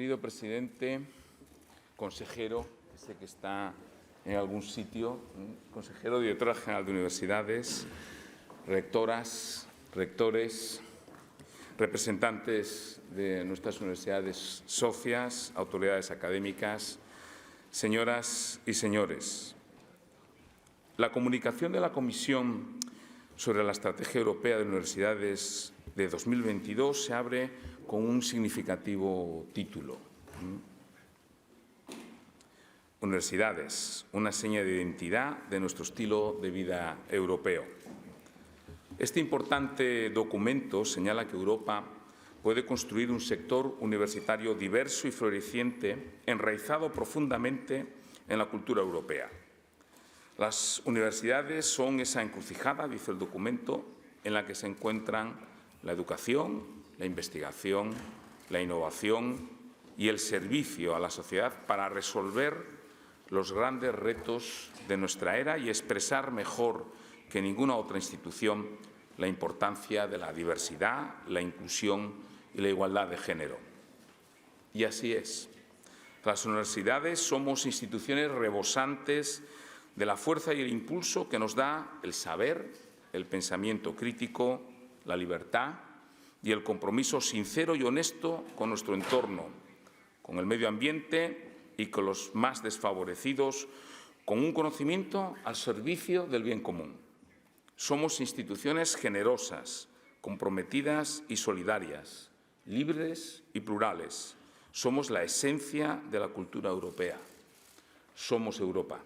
querido presidente, consejero, que sé que está en algún sitio, consejero, directora general de Universidades, rectoras, rectores, representantes de nuestras universidades socias, autoridades académicas, señoras y señores. La comunicación de la Comisión sobre la Estrategia Europea de Universidades de 2022 se abre con un significativo título. Universidades, una seña de identidad de nuestro estilo de vida europeo. Este importante documento señala que Europa puede construir un sector universitario diverso y floreciente, enraizado profundamente en la cultura europea. Las universidades son esa encrucijada, dice el documento, en la que se encuentran la educación, la investigación, la innovación y el servicio a la sociedad para resolver los grandes retos de nuestra era y expresar mejor que ninguna otra institución la importancia de la diversidad, la inclusión y la igualdad de género. Y así es. Las universidades somos instituciones rebosantes de la fuerza y el impulso que nos da el saber, el pensamiento crítico, la libertad y el compromiso sincero y honesto con nuestro entorno, con el medio ambiente y con los más desfavorecidos, con un conocimiento al servicio del bien común. Somos instituciones generosas, comprometidas y solidarias, libres y plurales. Somos la esencia de la cultura europea. Somos Europa.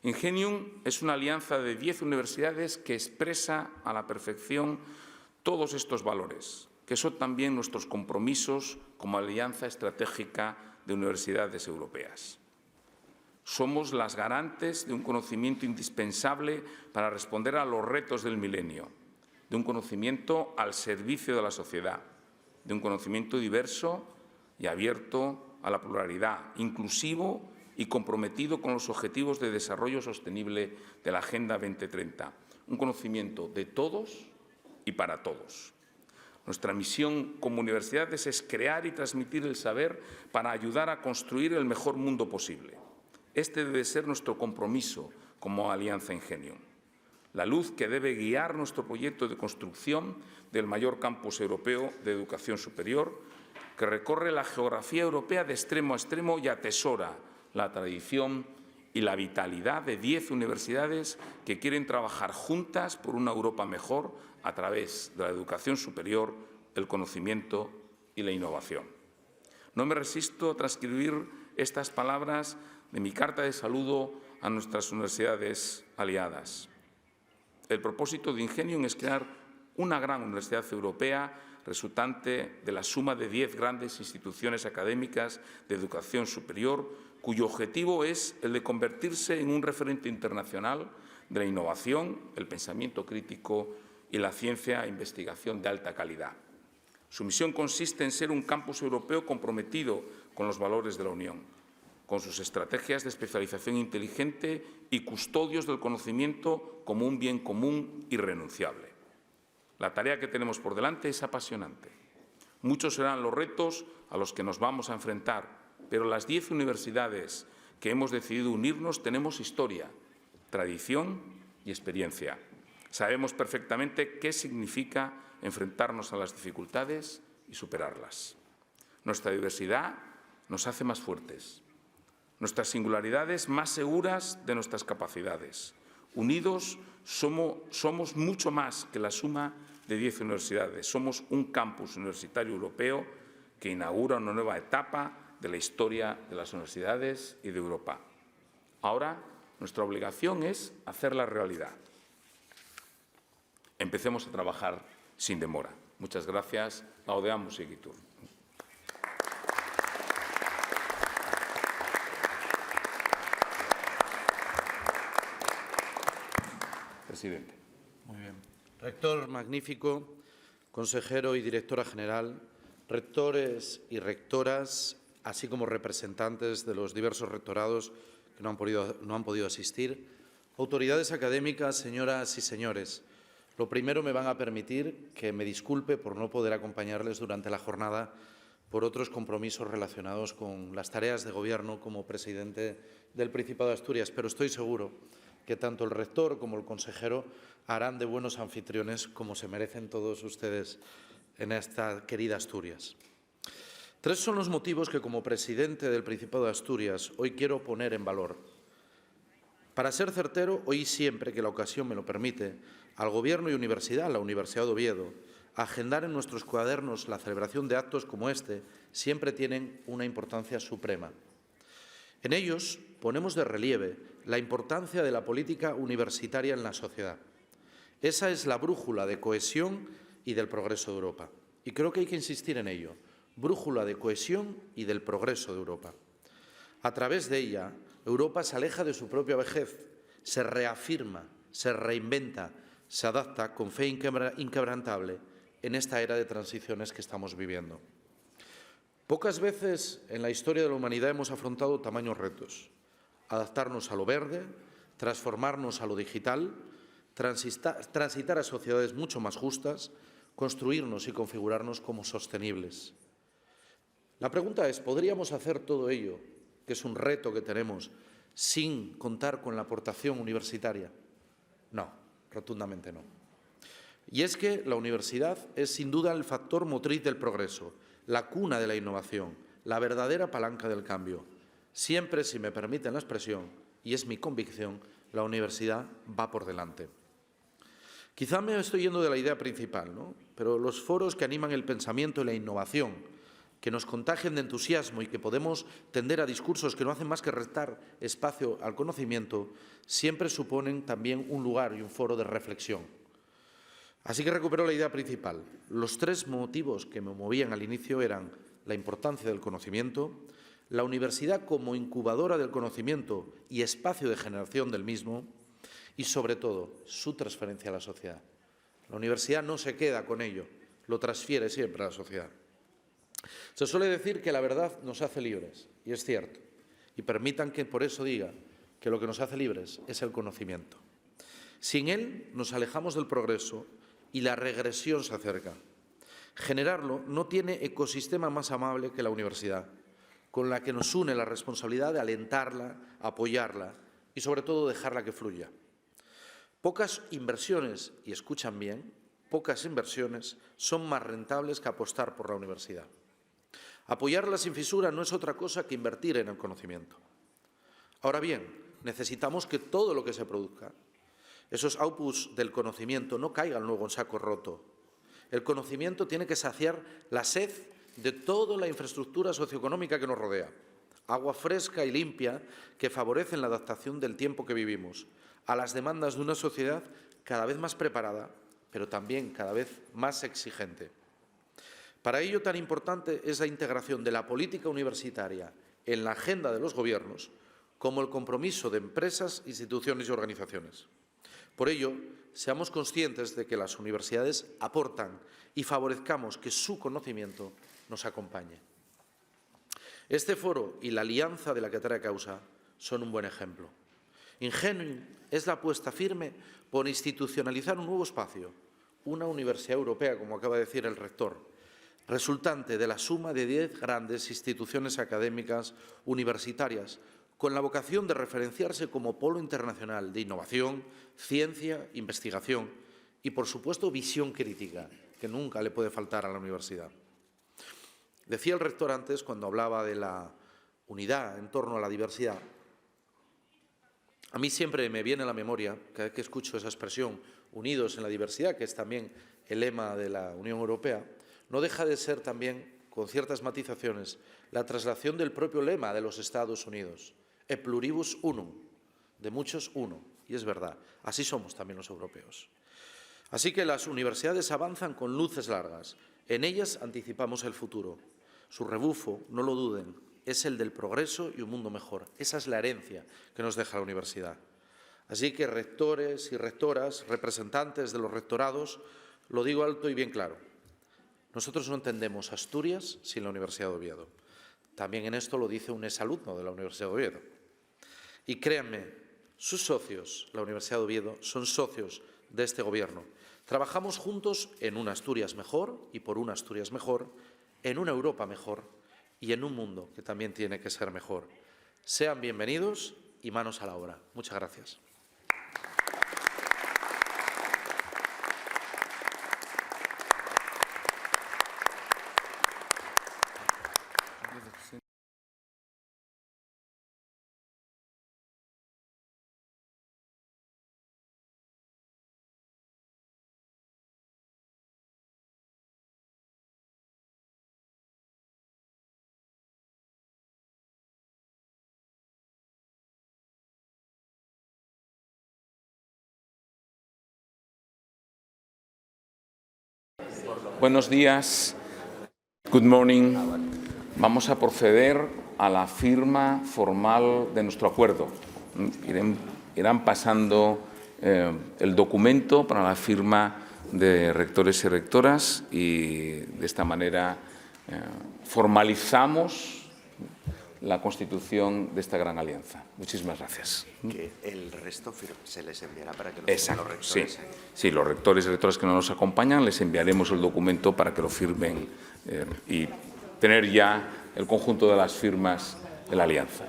INGENIUM es una alianza de 10 universidades que expresa a la perfección todos estos valores, que son también nuestros compromisos como alianza estratégica de universidades europeas. Somos las garantes de un conocimiento indispensable para responder a los retos del milenio, de un conocimiento al servicio de la sociedad, de un conocimiento diverso y abierto a la pluralidad, inclusivo y comprometido con los objetivos de desarrollo sostenible de la Agenda 2030. Un conocimiento de todos y para todos. Nuestra misión como universidades es crear y transmitir el saber para ayudar a construir el mejor mundo posible. Este debe ser nuestro compromiso como Alianza INGENIUM. La luz que debe guiar nuestro proyecto de construcción del mayor campus europeo de educación superior, que recorre la geografía europea de extremo a extremo y atesora la tradición y la vitalidad de 10 universidades que quieren trabajar juntas por una Europa mejor a través de la educación superior, el conocimiento y la innovación. No me resisto a transcribir estas palabras de mi carta de saludo a nuestras universidades aliadas. El propósito de INGENIUM es crear una gran universidad europea resultante de la suma de 10 grandes instituciones académicas de educación superior, cuyo objetivo es el de convertirse en un referente internacional de la innovación, el pensamiento crítico y la ciencia e investigación de alta calidad. Su misión consiste en ser un campus europeo comprometido con los valores de la Unión, con sus estrategias de especialización inteligente y custodios del conocimiento como un bien común irrenunciable. La tarea que tenemos por delante es apasionante. Muchos serán los retos a los que nos vamos a enfrentar, pero las 10 universidades que hemos decidido unirnos tenemos historia, tradición y experiencia. Sabemos perfectamente qué significa enfrentarnos a las dificultades y superarlas. Nuestra diversidad nos hace más fuertes, nuestras singularidades más seguras de nuestras capacidades. Unidos somos mucho más que la suma de 10 universidades. Somos un campus universitario europeo que inaugura una nueva etapa de la historia de las universidades y de Europa. Ahora, nuestra obligación es hacerla realidad. Empecemos a trabajar sin demora. Muchas gracias. Laudeamus igitur. Presidente. Muy bien. Rector magnífico, consejero y directora general, rectores y rectoras, así como representantes de los diversos rectorados que no han podido asistir, autoridades académicas, señoras y señores. Lo primero, me van a permitir que me disculpe por no poder acompañarles durante la jornada, por otros compromisos relacionados con las tareas de gobierno como presidente del Principado de Asturias, pero estoy seguro que tanto el rector como el consejero harán de buenos anfitriones como se merecen todos ustedes en esta querida Asturias. 3 son los motivos que como presidente del Principado de Asturias hoy quiero poner en valor. Para ser certero, hoy siempre que la ocasión me lo permite, al Gobierno y Universidad, la Universidad de Oviedo, agendar en nuestros cuadernos la celebración de actos como este siempre tienen una importancia suprema. En ellos ponemos de relieve la importancia de la política universitaria en la sociedad. Esa es la brújula de cohesión y del progreso de Europa. Y creo que hay que insistir en ello, brújula de cohesión y del progreso de Europa. A través de ella, Europa se aleja de su propia vejez, se reafirma, se reinventa, se adapta con fe inquebrantable en esta era de transiciones que estamos viviendo. Pocas veces en la historia de la humanidad hemos afrontado tamaños retos. Adaptarnos a lo verde, transformarnos a lo digital, transitar a sociedades mucho más justas, construirnos y configurarnos como sostenibles. La pregunta es, ¿podríamos hacer todo ello, que es un reto que tenemos, sin contar con la aportación universitaria? No, rotundamente no. Y es que la universidad es sin duda el factor motriz del progreso, la cuna de la innovación, la verdadera palanca del cambio. Siempre, si me permiten la expresión, y es mi convicción, la universidad va por delante. Quizá me estoy yendo de la idea principal, ¿no? Pero los foros que animan el pensamiento y la innovación, que nos contagien de entusiasmo y que podemos tender a discursos que no hacen más que restar espacio al conocimiento, siempre suponen también un lugar y un foro de reflexión. Así que recupero la idea principal. Los 3 motivos que me movían al inicio eran la importancia del conocimiento, la universidad como incubadora del conocimiento y espacio de generación del mismo y, sobre todo, su transferencia a la sociedad. La universidad no se queda con ello, lo transfiere siempre a la sociedad. Se suele decir que la verdad nos hace libres, y es cierto. Y permitan que por eso diga que lo que nos hace libres es el conocimiento. Sin él nos alejamos del progreso y la regresión se acerca. Generarlo no tiene ecosistema más amable que la universidad, con la que nos une la responsabilidad de alentarla, apoyarla y, sobre todo, dejarla que fluya. Pocas inversiones, y escuchan bien, pocas inversiones son más rentables que apostar por la universidad. Apoyarla sin fisura no es otra cosa que invertir en el conocimiento. Ahora bien, necesitamos que todo lo que se produzca, esos outputs del conocimiento, no caigan luego en saco roto. El conocimiento tiene que saciar la sed de toda la infraestructura socioeconómica que nos rodea. Agua fresca y limpia que favorecen la adaptación del tiempo que vivimos a las demandas de una sociedad cada vez más preparada, pero también cada vez más exigente. Para ello, tan importante es la integración de la política universitaria en la agenda de los gobiernos como el compromiso de empresas, instituciones y organizaciones. Por ello, seamos conscientes de que las universidades aportan y favorezcamos que su conocimiento nos acompañe. Este foro y la alianza de la que trae causa son un buen ejemplo. INGENIUM es la apuesta firme por institucionalizar un nuevo espacio, una universidad europea, como acaba de decir el rector, resultante de la suma de 10 grandes instituciones académicas universitarias, con la vocación de referenciarse como polo internacional de innovación, ciencia, investigación y, por supuesto, visión crítica, que nunca le puede faltar a la universidad. Decía el rector antes, cuando hablaba de la unidad en torno a la diversidad, a mí siempre me viene a la memoria, cada vez que escucho esa expresión, unidos en la diversidad, que es también el lema de la Unión Europea, no deja de ser también, con ciertas matizaciones, la traslación del propio lema de los Estados Unidos, e pluribus unum, de muchos uno, y es verdad, así somos también los europeos. Así que las universidades avanzan con luces largas, en ellas anticipamos el futuro. Su rebufo, no lo duden, es el del progreso y un mundo mejor. Esa es la herencia que nos deja la universidad. Así que rectores y rectoras, representantes de los rectorados, lo digo alto y bien claro. Nosotros no entendemos Asturias sin la Universidad de Oviedo. También en esto lo dice un exalumno de la Universidad de Oviedo. Y créanme, sus socios, la Universidad de Oviedo, son socios de este Gobierno. Trabajamos juntos en una Asturias mejor y por una Asturias mejor, en una Europa mejor y en un mundo que también tiene que ser mejor. Sean bienvenidos y manos a la obra. Muchas gracias. Buenos días. Good morning. Vamos a proceder a la firma formal de nuestro acuerdo. Irán pasando el documento para la firma de rectores y rectoras y de esta manera formalizamos la constitución de esta gran alianza. Muchísimas gracias. Que el resto se les enviará para que lo Exacto, firmen los rectores. sí, los rectores y rectoras que no nos acompañan les enviaremos el documento para que lo firmen y tener ya el conjunto de las firmas de la alianza.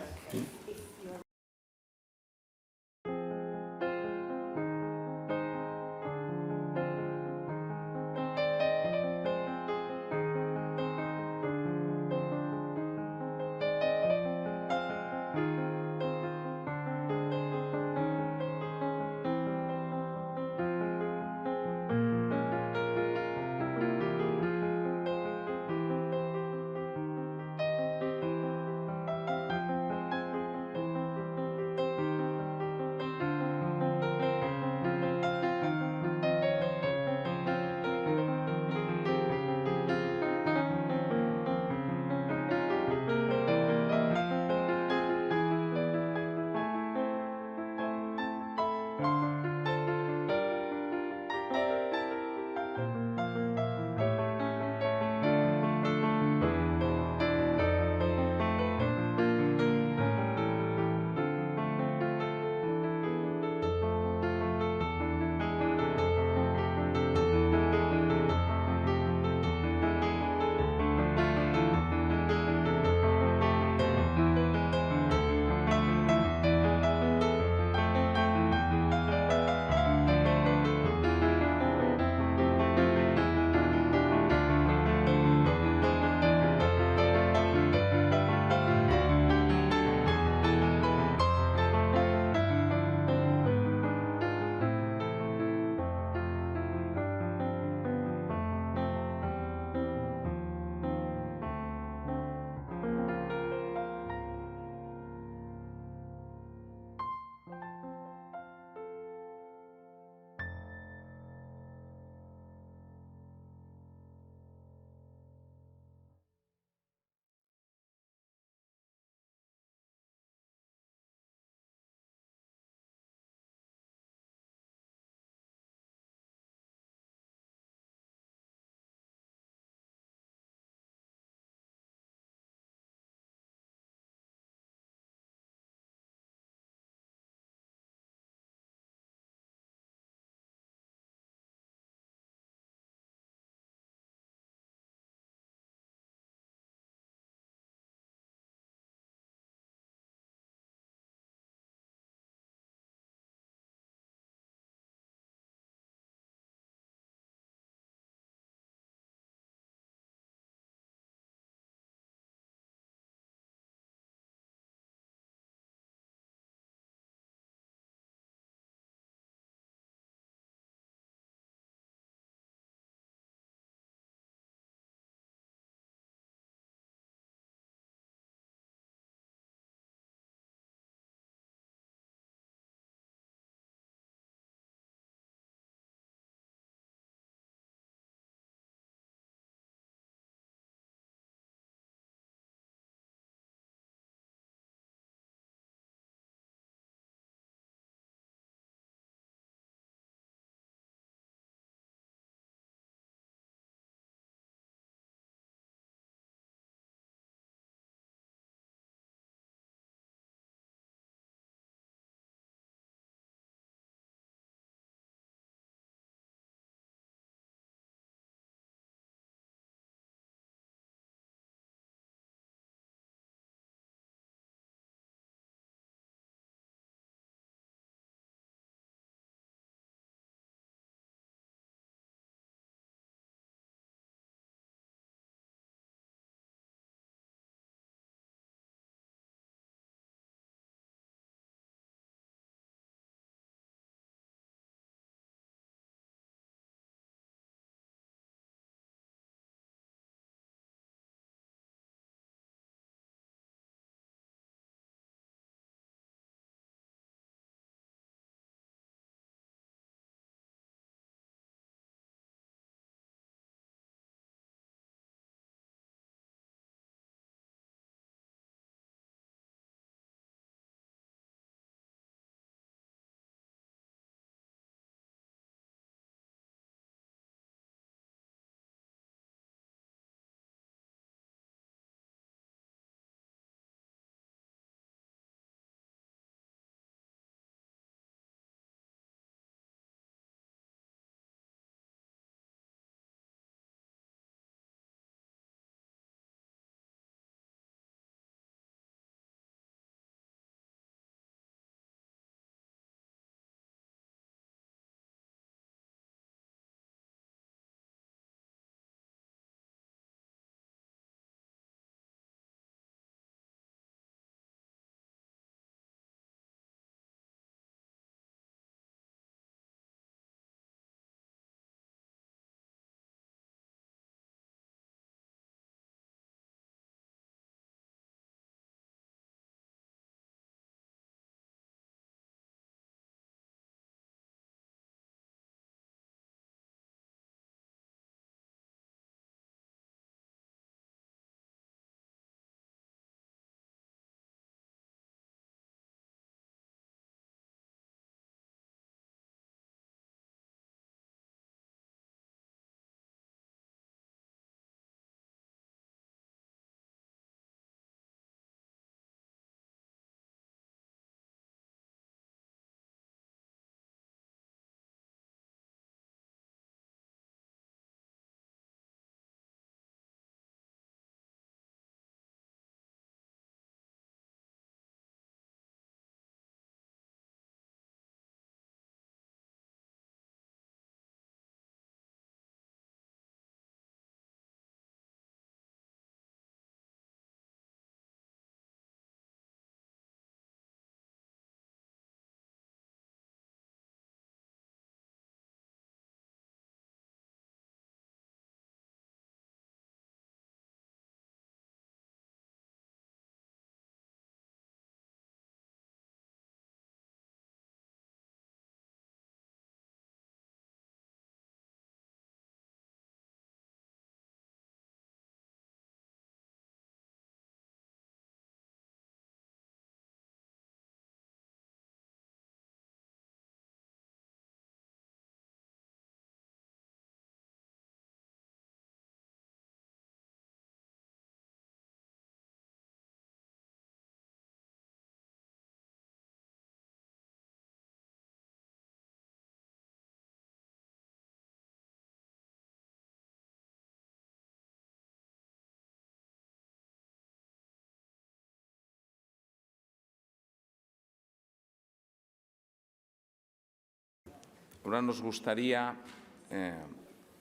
Ahora nos gustaría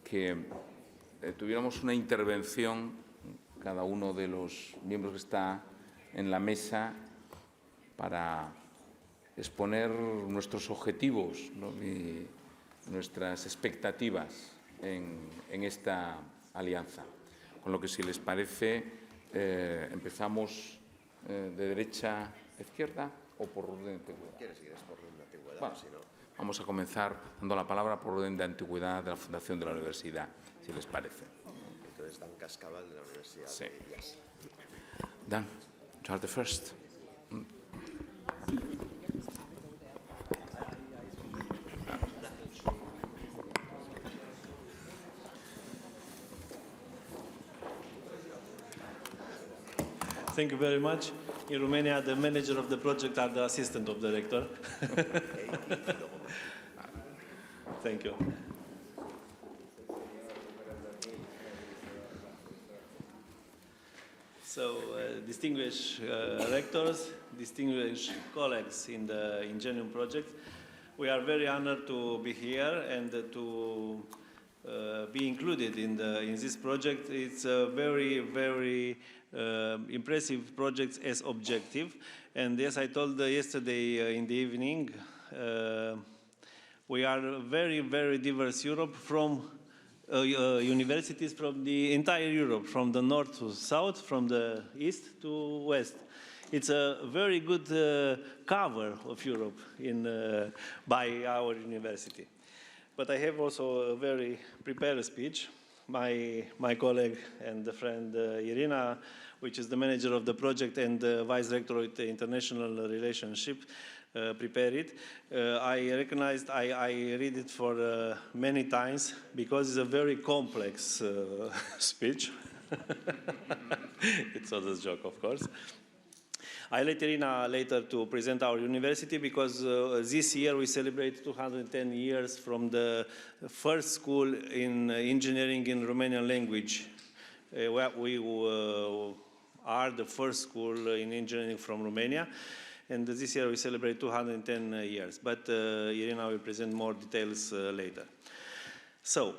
que tuviéramos una intervención, cada uno de los miembros que está en la mesa, para exponer nuestros objetivos, ¿no?, y nuestras expectativas en esta alianza. Con lo que, si les parece, empezamos de derecha a izquierda o por orden de antigüedad. ¿Quieres ir por orden de antigüedad? Bueno, Si no... vamos a comenzar dando la palabra por orden de antigüedad de la fundación de la universidad, si les parece. Entonces, Dan Cascabal, de la Universidad Sí. de Días. Dan, you are the first. Thank you very much. In Romania, the manager of the project are the assistant of the rector. Thank you. So, distinguished rectors, distinguished colleagues in the INGENIUM project, we are very honored to be here and to be included in this project. It's a very, very impressive project as objective. And as I told yesterday in the evening, we are a very, very diverse Europe from universities from the entire Europe, from the north to south, from the east to west. It's a very good cover of Europe by our university. But I have also a very prepared speech. My colleague and the friend Irina, which is the manager of the project and the vice rector of the international relationship, prepared it. I recognized, I read it for many times because it's a very complex speech. It's all a joke, of course. I let Irina later to present our university because this year we celebrate 210 years from the first school in engineering in Romanian language. We are the first school in engineering from Romania, and this year we celebrate 210 years. But Irina will present more details later. So,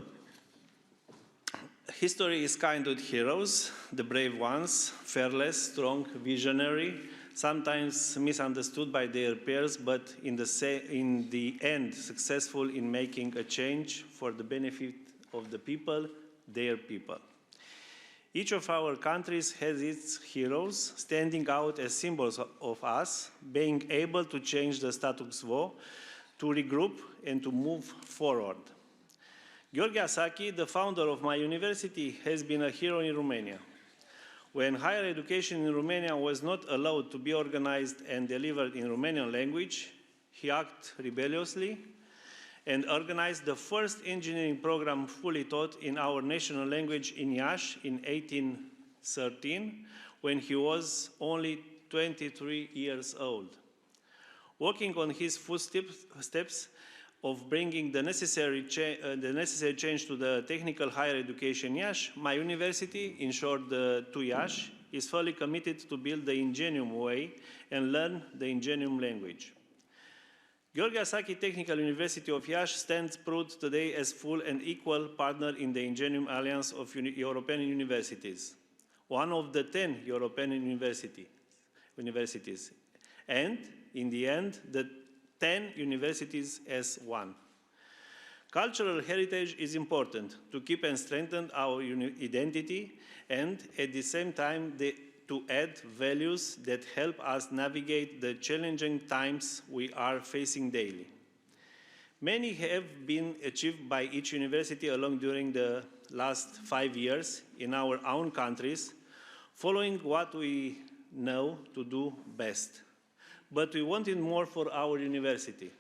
history is kind of heroes, the brave ones, fearless, strong, visionary, sometimes misunderstood by their peers, but in the end successful in making a change for the benefit of the people, their people. Each of our countries has its heroes standing out as symbols of us, being able to change the status quo, to regroup and to move forward. Gheorghe Asaki, the founder of my university, has been a hero in Romania. When higher education in Romania was not allowed to be organized and delivered in Romanian language, he acted rebelliously and organized the first engineering program fully taught in our national language in Iași in 1813, when he was only 23 years old. Walking on his footsteps of bringing the necessary change to the technical higher education Iași, my university, in short the TU Iași, is fully committed to build the INGENIUM way and learn the INGENIUM language. Gheorghe Asaki Technical University of Iași stands proud today as full and equal partner in the INGENIUM Alliance of European Universities, one of the 10 European universities, and in the end, the 10 universities as one. Cultural heritage is important to keep and strengthen our identity and at the same time to add values that help us navigate the challenging times we are facing daily. Many have been achieved by each university along during the last 5 years in our own countries, following what we know to do best. But we wanted more for our universities.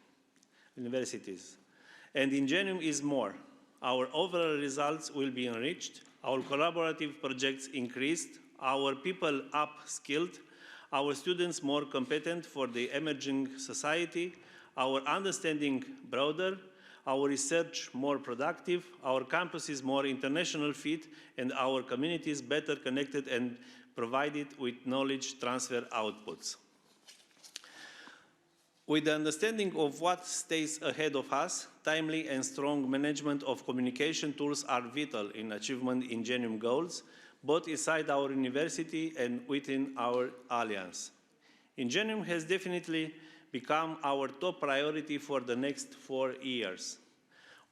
And INGENIUM is more. Our overall results will be enriched, our collaborative projects increased, our people upskilled, our students more competent for the emerging society, our understanding broader, our research more productive, our campuses more international fit, and our communities better connected and provided with knowledge transfer outputs. With the understanding of what stays ahead of us, timely and strong management of communication tools are vital in achievement INGENIUM goals, both inside our university and within our alliance. INGENIUM has definitely become our top priority for the next 4 years.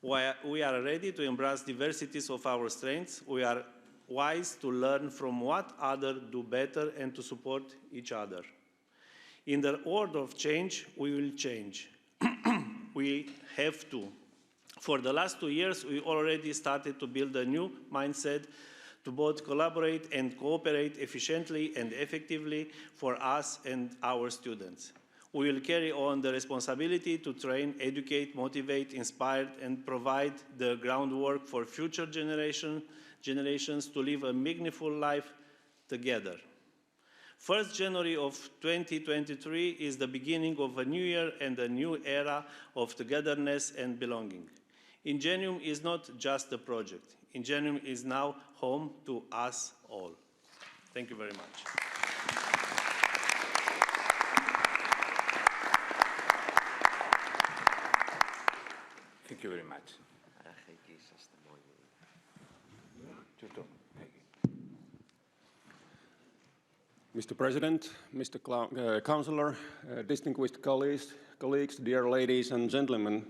We are ready to embrace diversities of our strengths. We are wise to learn from what others do better and to support each other. In the world of change, we will change. We have to. For the last 2 years, we already started to build a new mindset to both collaborate and cooperate efficiently and effectively for us and our students. We will carry on the responsibility to train, educate, motivate, inspire, and provide the groundwork for future generations to live a meaningful life together. 1st January of 2023 is the beginning of a new year and a new era of togetherness and belonging. INGENIUM is not just a project. INGENIUM is now home to us all. Thank you very much. Thank you very much. Mr. President, Mr. Councillor, distinguished colleagues, dear ladies and gentlemen,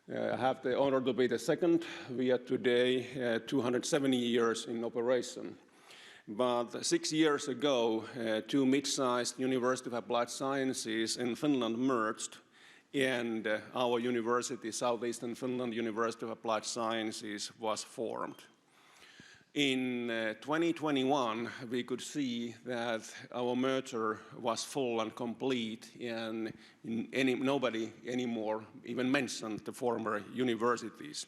I have the honor to be the second. We are today 270 years in operation. But 6 years ago, 2 mid-sized University of Applied Sciences in Finland merged, and our university, Southeastern Finland University of Applied Sciences, was formed. In 2021, we could see that our merger was full and complete, and nobody anymore even mentioned the former universities.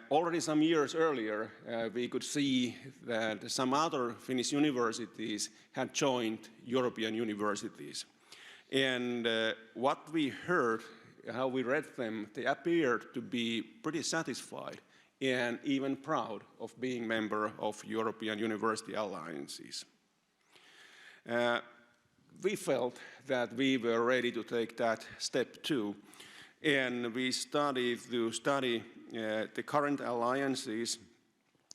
Already some years earlier, we could see that some other Finnish universities had joined European universities. And what we heard, how we read them, they appeared to be pretty satisfied and even proud of being member of European University Alliances. We felt that we were ready to take that step too, and we started to study the current alliances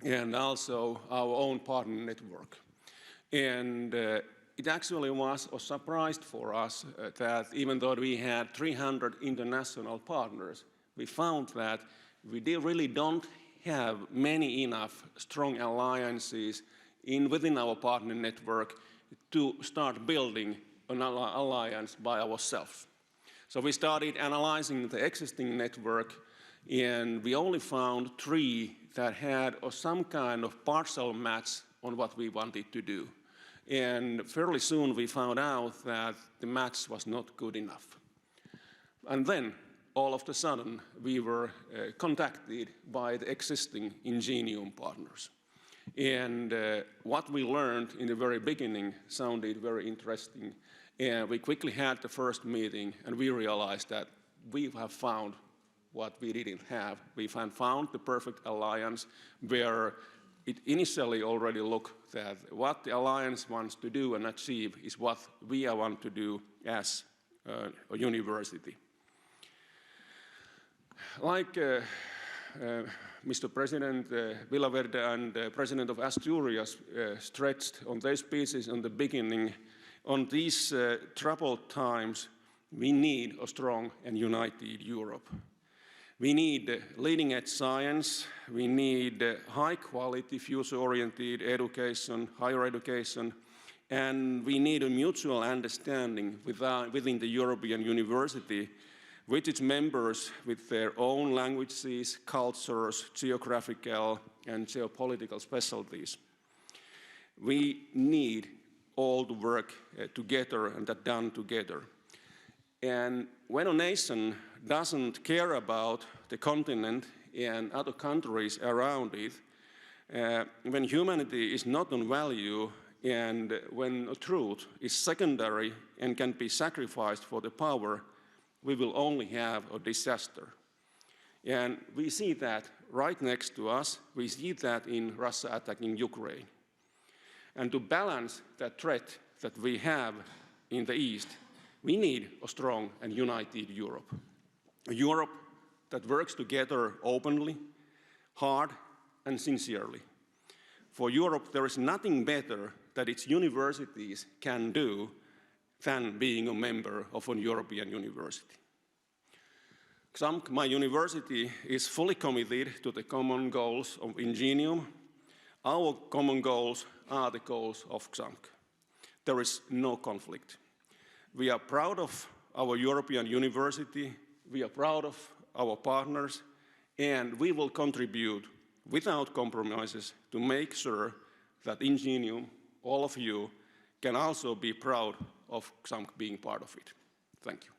and also our own partner network. And it actually was a surprise for us that even though we had 300 international partners, we found that we really don't have many enough strong alliances within our partner network to start building an alliance by ourselves. So we started analyzing the existing network, and we only found 3 that had some kind of partial match on what we wanted to do. And fairly soon we found out that the match was not good enough. And then, all of a sudden, we were contacted by the existing INGENIUM partners. And what we learned in the very beginning sounded very interesting. And we quickly had the first meeting, and we realized that we have found what we didn't have. We found the perfect alliance where it initially already looked that what the alliance wants to do and achieve is what we want to do as a university. Like Mr. President Villaverde and President of Asturias stretched on their speeches in the beginning, on these troubled times, we need a strong and united Europe. We need leading-edge science, we need high-quality, future-oriented education, higher education, and we need a mutual understanding within the European University, with its members with their own languages, cultures, geographical and geopolitical specialties. We need all to work together and that done together. And when a nation doesn't care about the continent and other countries around it, when humanity is not on value and when truth is secondary and can be sacrificed for the power, we will only have a disaster. And we see that right next to us. We see that in Russia attacking Ukraine. And to balance that threat that we have in the East, We need a strong and united Europe, a Europe that works together openly, hard, and sincerely. For Europe, there is nothing better that its universities can do than being a member of a European university. XAMK, my university, is fully committed to the common goals of INGENIUM. Our common goals are the goals of XAMK. There is no conflict. We are proud of our European university, we are proud of our partners, and we will contribute without compromises to make sure that INGENIUM, all of you, can also be proud of XAMK being part of it. Thank you.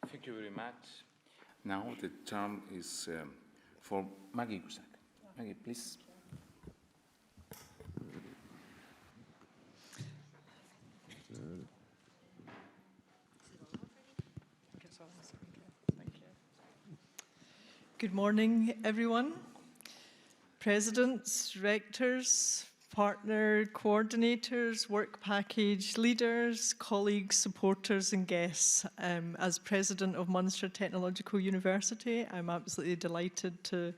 Thank you very much. Now the term is for Maggie Gusak. Maggie, please. Good morning, everyone. Presidents, rectors, partner coordinators, work package leaders, colleagues, supporters and guests. As President of Munster Technological University, I'm absolutely delighted to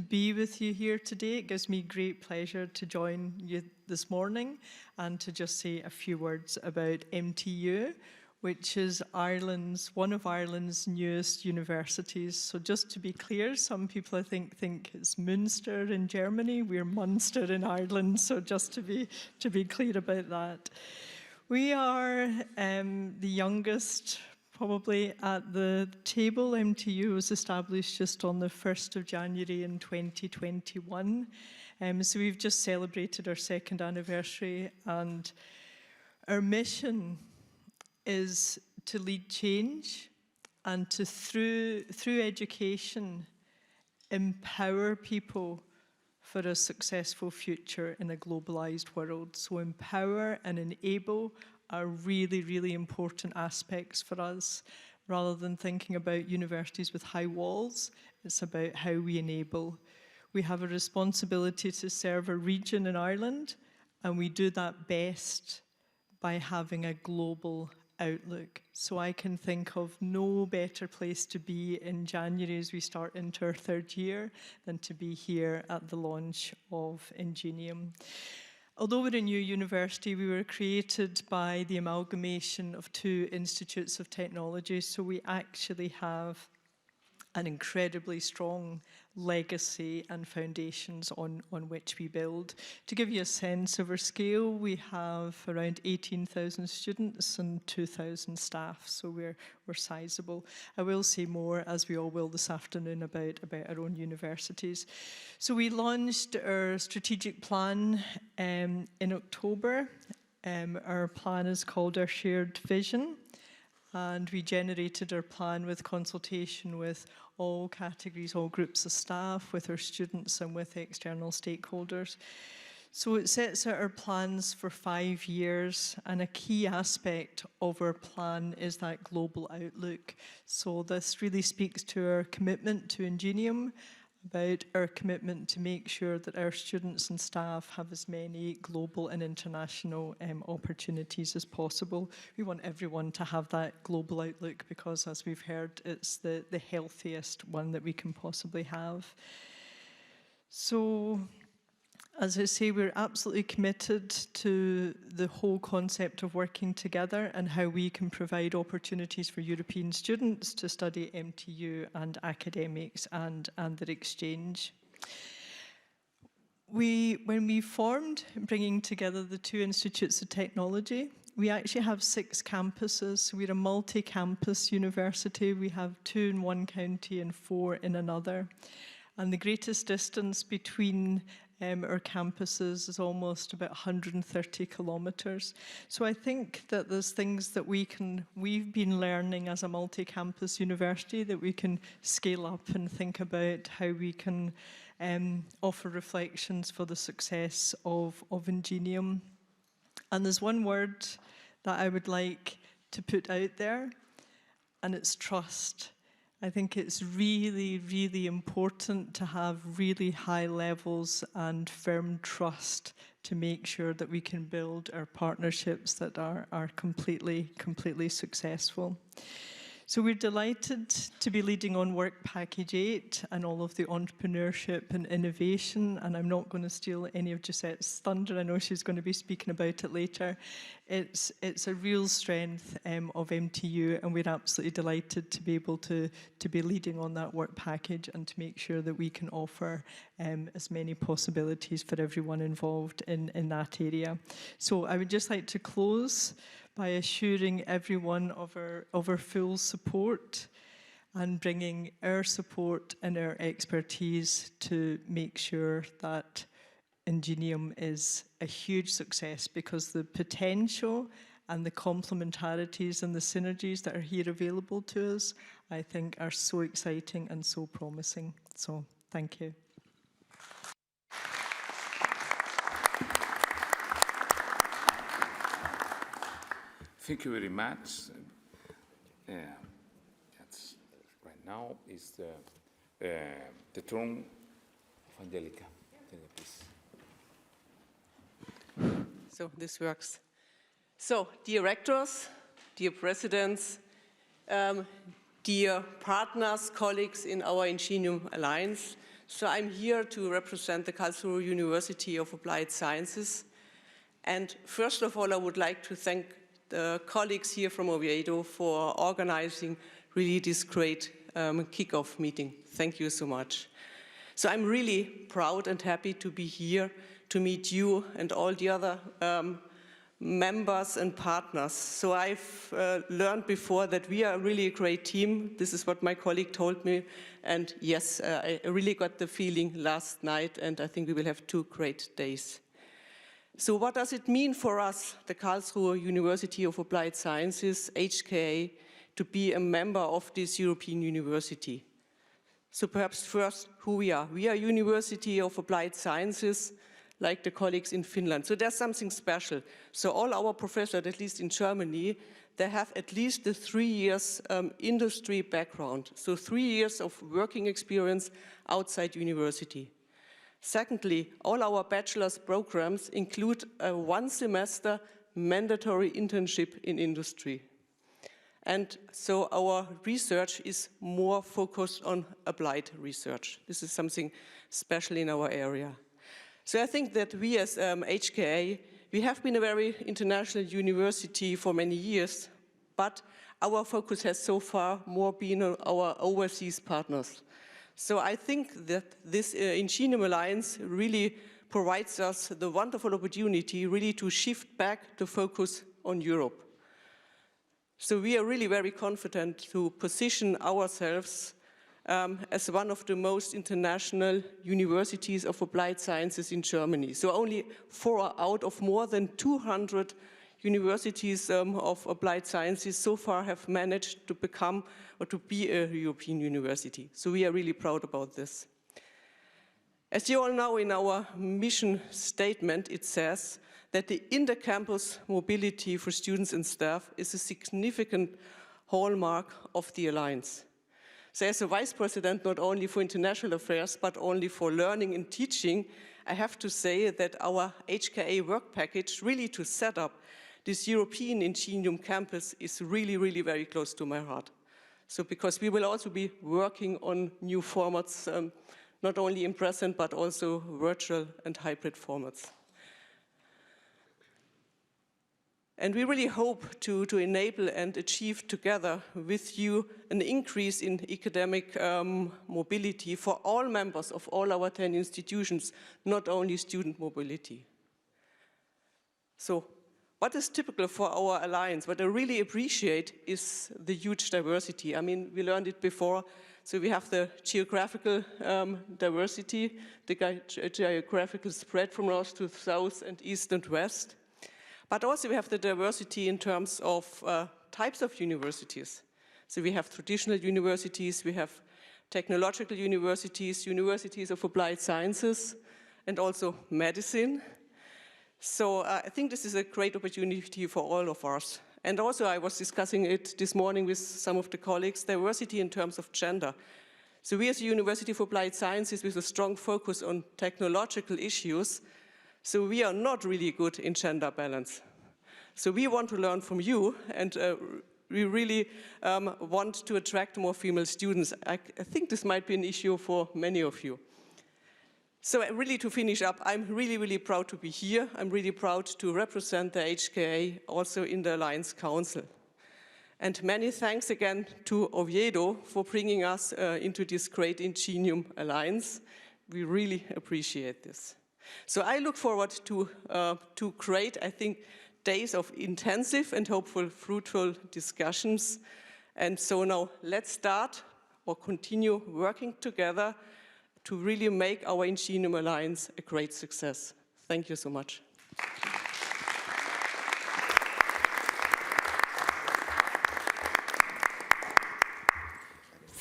be with you here today. It gives me great pleasure to join you this morning and to just say a few words about MTU, which is one of Ireland's newest universities. So just to be clear, some people I think it's Münster in Germany, we're Munster in Ireland, so just to be clear about that. We are the youngest probably at the table. MTU was established just on the 1st of January in 2021. So we've just celebrated our second anniversary, and our mission is to lead change and to, through education, empower people for a successful future in a globalized world. So empower and enable are really, really important aspects for us. Rather than thinking about universities with high walls, it's about how we enable. We have a responsibility to serve a region in Ireland, and we do that best by having a global outlook. So I can think of no better place to be in January as we start into our third year than to be here at the launch of INGENIUM. Although we're a new university, we were created by the amalgamation of two institutes of technology, so we actually have an incredibly strong legacy and foundations on which we build. To give you a sense of our scale, we have around 18,000 students and 2,000 staff, so we're sizable. I will say more, as we all will this afternoon, about our own universities. So we launched our strategic plan in October. Our plan is called our Shared Vision, and we generated our plan with consultation with all categories, all groups of staff, with our students and with external stakeholders. So it sets out our plans for 5 years, and a key aspect of our plan is that global outlook. So this really speaks to our commitment to INGENIUM, about our commitment to make sure that our students and staff have as many global and international opportunities as possible. We want everyone to have that global outlook because, as we've heard, it's the healthiest one that we can possibly have. So, as I say, we're absolutely committed to the whole concept of working together and how we can provide opportunities for European students to study MTU and academics and their exchange. When we formed, bringing together the two institutes of technology, we actually have 6 campuses. We're a multi-campus university. We have 2 in one county and 4 in another. And the greatest distance between our campuses is almost about 130 kilometres. So I think that there's things that we've been learning as a multi-campus university that we can scale up and think about how we can offer reflections for the success of INGENIUM. And there's one word that I would like to put out there, and it's trust. I think it's really, really important to have really high levels and firm trust to make sure that we can build our partnerships that are completely successful. So we're delighted to be leading on Work Package 8 and all of the entrepreneurship and innovation, and I'm not going to steal any of Giuseppe's thunder. I know she's going to be speaking about it later. It's a real strength of MTU, and we're absolutely delighted to be able to be leading on that work package and to make sure that we can offer as many possibilities for everyone involved in that area. So I would just like to close by assuring everyone of our full support and bringing our support and our expertise to make sure that Ingenium is a huge success, because the potential and the complementarities and the synergies that are here available to us, I think, are so exciting and so promising. So, thank you. Thank you very much. Right now is the turn of Angelica. Please. So this works. So, dear rectors, dear presidents, dear partners, colleagues in our Ingenium Alliance. So I'm here to represent the Karlsruhe University of Applied Sciences. And first of all, I would like to thank the colleagues here from Oviedo for organizing really this great kickoff meeting. Thank you so much. So I'm really proud and happy to be here to meet you and all the other members and partners. So I've learned before that we are really a great team. This is what my colleague told me. And yes, I really got the feeling last night, and I think we will have 2 great days. So what does it mean for us, the Karlsruhe University of Applied Sciences, HKA, to be a member of this European university? So perhaps first, who we are. We are University of Applied Sciences, like the colleagues in Finland. So there's something special. So all our professors, at least in Germany, they have at least the 3 years industry background. So 3 years of working experience outside university. Secondly, all our bachelor's programs include a 1 semester mandatory internship in industry. And so our research is more focused on applied research. This is something special in our area. So I think that we as HKA, we have been a very international university for many years, but our focus has so far more been on our overseas partners. So I think that this Ingenium Alliance really provides us the wonderful opportunity really to shift back the focus on Europe. So we are really very confident to position ourselves as one of the most international universities of applied sciences in Germany. So only 4 out of more than 200 universities of applied sciences so far have managed to become or to be a European university. So we are really proud about this. As you all know, in our mission statement, it says that the inter-campus mobility for students and staff is a significant hallmark of the Alliance. So as a Vice President, not only for international affairs, but only for learning and teaching, I have to say that our HKA work package, really to set up this European Ingenium campus, is really, really very close to my heart. So because we will also be working on new formats, not only in present, but also virtual and hybrid formats. And we really hope to enable and achieve together with you an increase in academic mobility for all members of all our 10 institutions, not only student mobility. So what is typical for our alliance, what I really appreciate, is the huge diversity. I mean, we learned it before. So we have the geographical diversity, the geographical spread from north to south and east and west. But also we have the diversity in terms of types of universities. So we have traditional universities, we have technological universities, universities of applied sciences, and also medicine. So I think this is a great opportunity for all of us. And also I was discussing it this morning with some of the colleagues, diversity in terms of gender. So we as the University of Applied Sciences with a strong focus on technological issues, so we are not really good in gender balance. So we want to learn from you, and we really want to attract more female students. I think this might be an issue for many of you. So really to finish up, I'm really, really proud to be here. I'm really proud to represent the HKA also in the Alliance Council. And many thanks again to Oviedo for bringing us into this great Ingenium Alliance. We really appreciate this. So I look forward to great, I think, days of intensive and hopeful fruitful discussions. And so now let's start or continue working together to really make our Ingenium Alliance a great success. Thank you so much.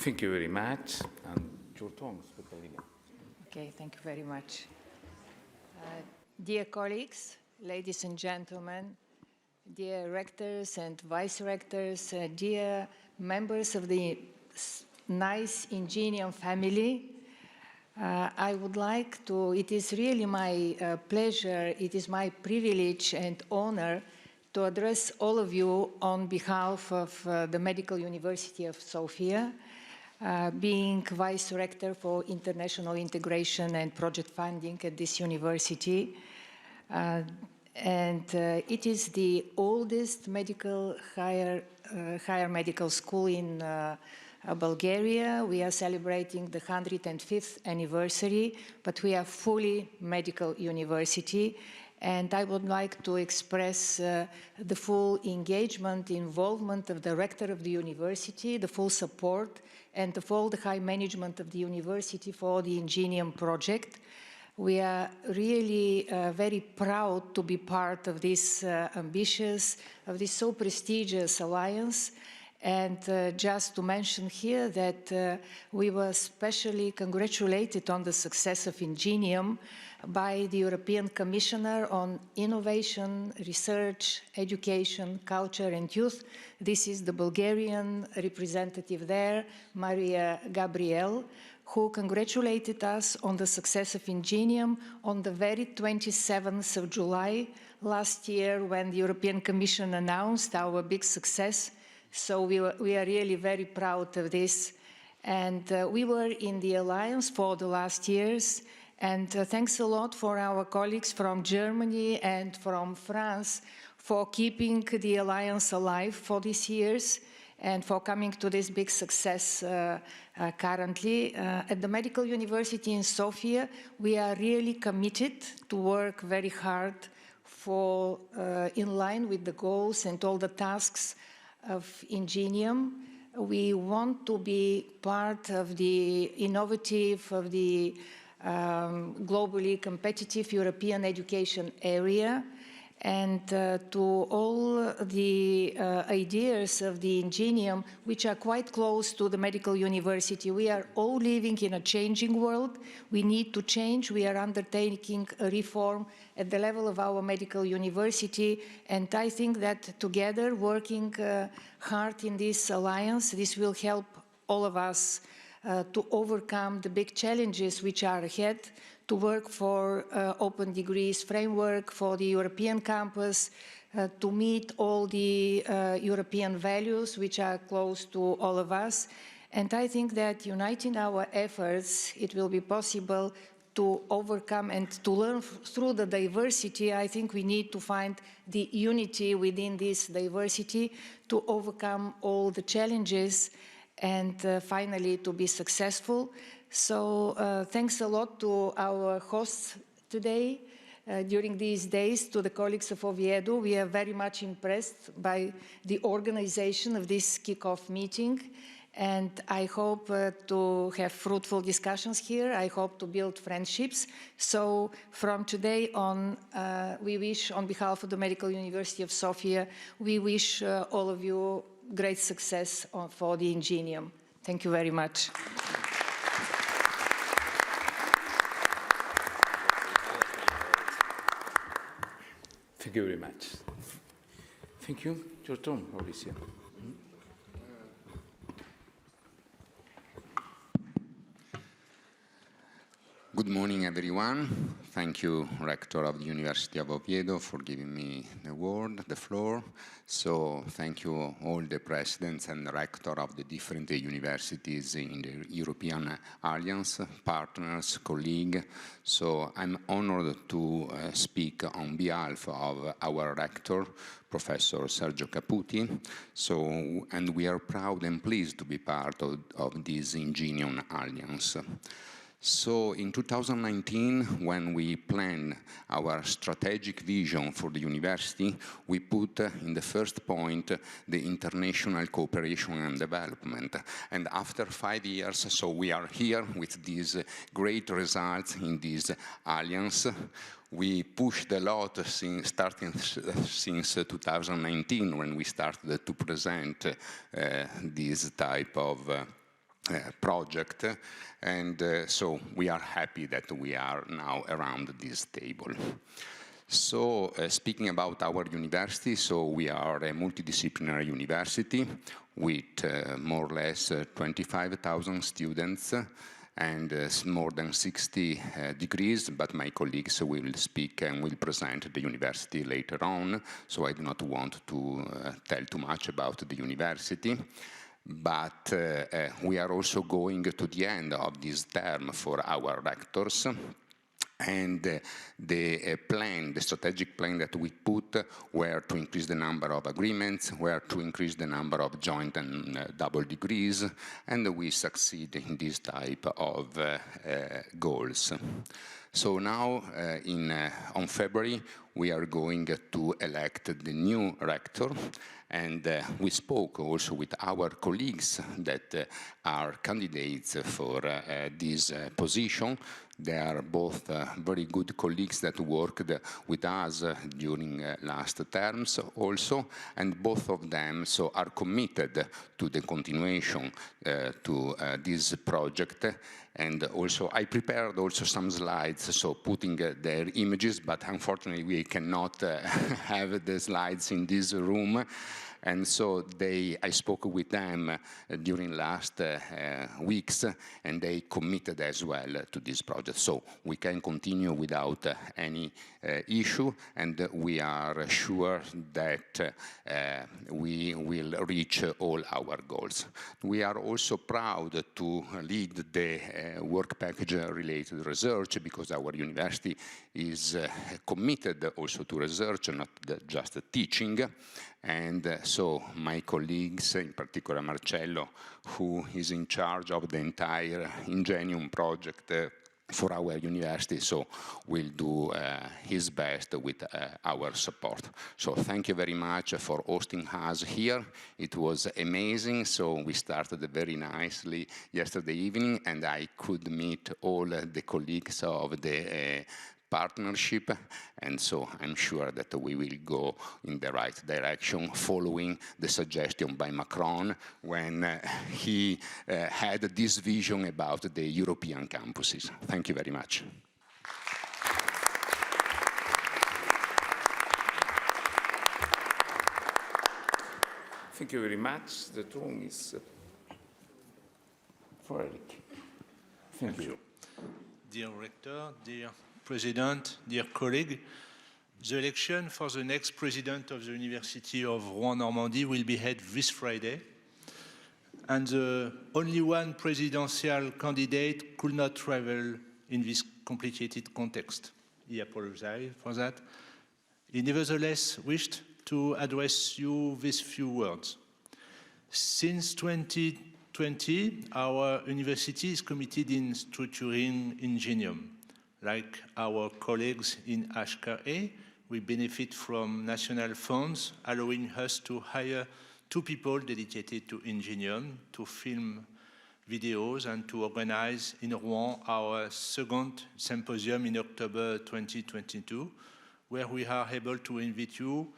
Thank you very much. And your turn, Catalina. Okay, thank you very much. Dear colleagues, ladies and gentlemen, dear rectors and vice-rectors, dear members of the nice Ingenium family, I would like to, it is really my pleasure, it is my privilege and honor to address all of you on behalf of the Medical University of Sofia, being Vice Rector for International Integration and Project Funding at this university. It is the oldest higher medical school in Bulgaria. We are celebrating the 105th anniversary, but we are fully medical university. And I would like to express the full engagement, involvement of the rector of the university, the full support, and of all the high management of the university for the Ingenium project. We are really very proud to be part of this ambitious, of this so prestigious alliance. And just to mention here that we were specially congratulated on the success of Ingenium by the European Commissioner on Innovation, Research, Education, Culture and Youth. This is the Bulgarian representative there, Maria Gabriel, who congratulated us on the success of Ingenium on the very 27th of July last year when the European Commission announced our big success. So we are really very proud of this. And we were in the Alliance for the last years. And thanks a lot for our colleagues from Germany and from France for keeping the Alliance alive for these years and for coming to this big success currently. At the Medical University in Sofia, we are really committed to work very hard for in line with the goals and all the tasks of Ingenium. We want to be part of the innovative, of the globally competitive European education area, and to all the ideas of the Ingenium, which are quite close to the Medical University. We are all living in a changing world. We need to change. We are undertaking a reform at the level of our Medical University, and I think that together, working hard in this alliance, this will help all of us to overcome the big challenges which are ahead, to work for open degrees framework for the European campus, to meet all the European values which are close to all of us. And I think that uniting our efforts, it will be possible to overcome and to learn through the diversity. I think we need to find the unity within this diversity to overcome all the challenges and finally to be successful. So thanks a lot to our hosts today during these days, to the colleagues of Oviedo. We are very much impressed by the organization of this kickoff meeting, and I hope to have fruitful discussions here. I hope to build friendships. So from today on, we wish, on behalf of the Medical University of Sofia, we wish all of you great success for the Ingenium. Thank you very much. Thank you very much. Thank you. Your turn, Mauricio. Good morning, everyone. Thank you, Rector of the University of Oviedo, for giving me the floor. So thank you all the presidents and rector of the different universities in the European Alliance, partners, colleagues. So I'm honored to speak on behalf of our rector, Professor Sergio Caputi. And we are proud and pleased to be part of this INGENIUM Alliance. So in 2019, when we planned our strategic vision for the university, we put in the first point the international cooperation and development. And after 5 years, so we are here with these great results in this alliance. We pushed a lot starting since 2019, when we started to present this type of project, and so we are happy that we are now around this table. So speaking about our university, so we are a multidisciplinary university with more or less 25,000 students and more than 60 degrees, but my colleagues will speak and will present the university later on, so I do not want to tell too much about the university. But we are also going to the end of this term for our rectors. And the strategic plan that we put were to increase the number of agreements, were to increase the number of joint and double degrees, and we succeed in this type of goals. So now, on February, we are going to elect the new rector, and we spoke also with our colleagues that are candidates for this position. They are both very good colleagues that worked with us during last terms also, and both of them are committed to the continuation to this project. And also, I prepared also some slides, so putting their images, but unfortunately we cannot have the slides in this room. And so I spoke with them during last weeks, and they committed as well to this project. So we can continue without any issue, and we are sure that we will reach all our goals. We are also proud to lead the work package related research, because our university is committed also to research, not just teaching. And so my colleagues, in particular Marcello, who is in charge of the entire INGENIUM project for our university, so will do his best with our support. So thank you very much for hosting us here. It was amazing. So we started very nicely yesterday evening, and I could meet all the colleagues of the partnership, and so I'm sure that we will go in the right direction, following the suggestion by Macron when he had this vision about the European campuses. Thank you very much. Thank you very much. The throne is for Eric. Thank you. Dear Rector, dear President, dear colleague, the election for the next President of the University of Rouen-Normandy will be held this Friday, and the only one presidential candidate could not travel in this complicated context. He apologized for that. He nevertheless wished to address you with few words. Since 2020, our university is committed in structuring INGENIUM. Like our colleagues in HKE, we benefit from national funds, allowing us to hire 2 people dedicated to INGENIUM to film videos and to organize in Rouen our second symposium in October 2022, where we are able to invite you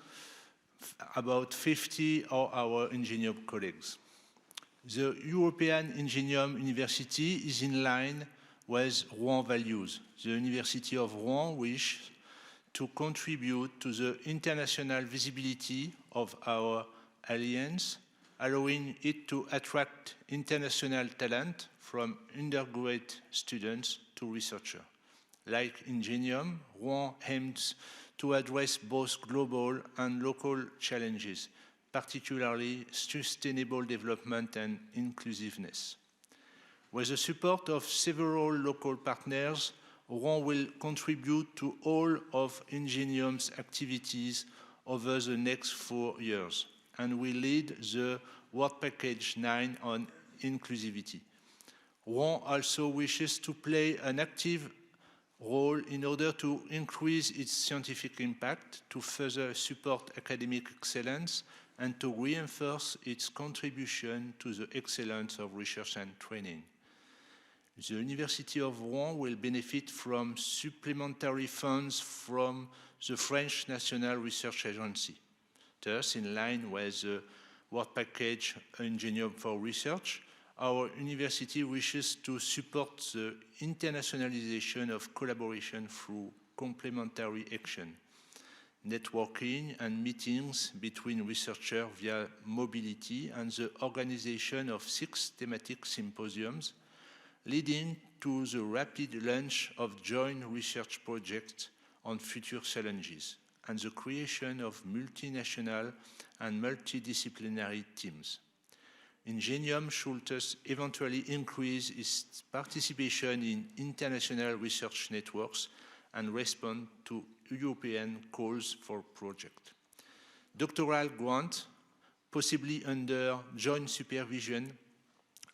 about 50 of our INGENIUM colleagues. The European INGENIUM University is in line with Rouen values. The University of Rouen wishes to contribute to the international visibility of our alliance, allowing it to attract international talent from undergraduate students to researchers. Like Ingenium, Rouen aims to address both global and local challenges, particularly sustainable development and inclusiveness. With the support of several local partners, Rouen will contribute to all of Ingenium's activities over the next 4 years and will lead the Work Package 9 on inclusivity. Rouen also wishes to play an active role in order to increase its scientific impact, to further support academic excellence, and to reinforce its contribution to the excellence of research and training. The University of Rouen will benefit from supplementary funds from the French National Research Agency. Thus, in line with the Work Package Ingenium for Research, our university wishes to support the internationalization of collaboration through complementary action, networking and meetings between researchers via mobility, and the organization of 6 thematic symposiums, leading to the rapid launch of joint research projects on future challenges, and the creation of multinational and multidisciplinary teams. Ingenium should thus eventually increase its participation in international research networks and respond to European calls for projects. Doctoral grants, possibly under joint supervision,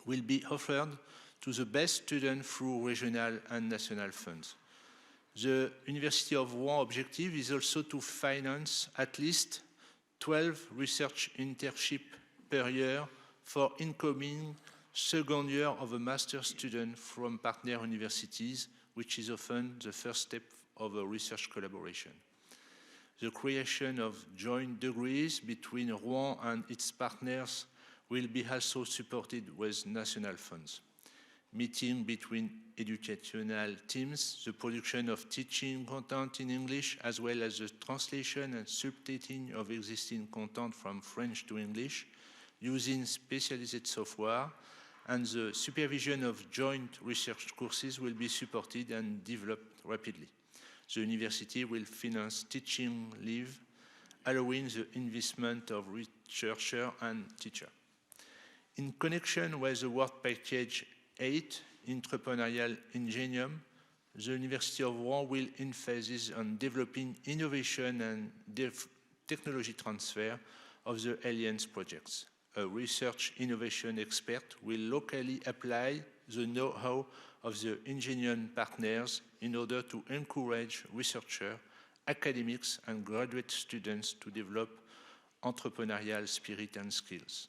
will be offered to the best students through regional and national funds. The University of Rouen objective is also to finance at least 12 research internships per year for incoming second year of a master's student from partner universities, which is often the first step of a research collaboration. The creation of joint degrees between Rouen and its partners will be also supported with national funds. Meeting between educational teams, the production of teaching content in English, as well as the translation and subtitling of existing content from French to English, using specialized software, and the supervision of joint research courses will be supported and developed rapidly. The university will finance teaching leave, allowing the investment of researchers and teachers. In connection with the Work Package 8, Entrepreneurial Ingenium, the University of Rouen will emphasize on developing innovation and technology transfer of the Alliance projects. A research innovation expert will locally apply the know-how of the Ingenium partners in order to encourage researchers, academics, and graduate students to develop entrepreneurial spirit and skills.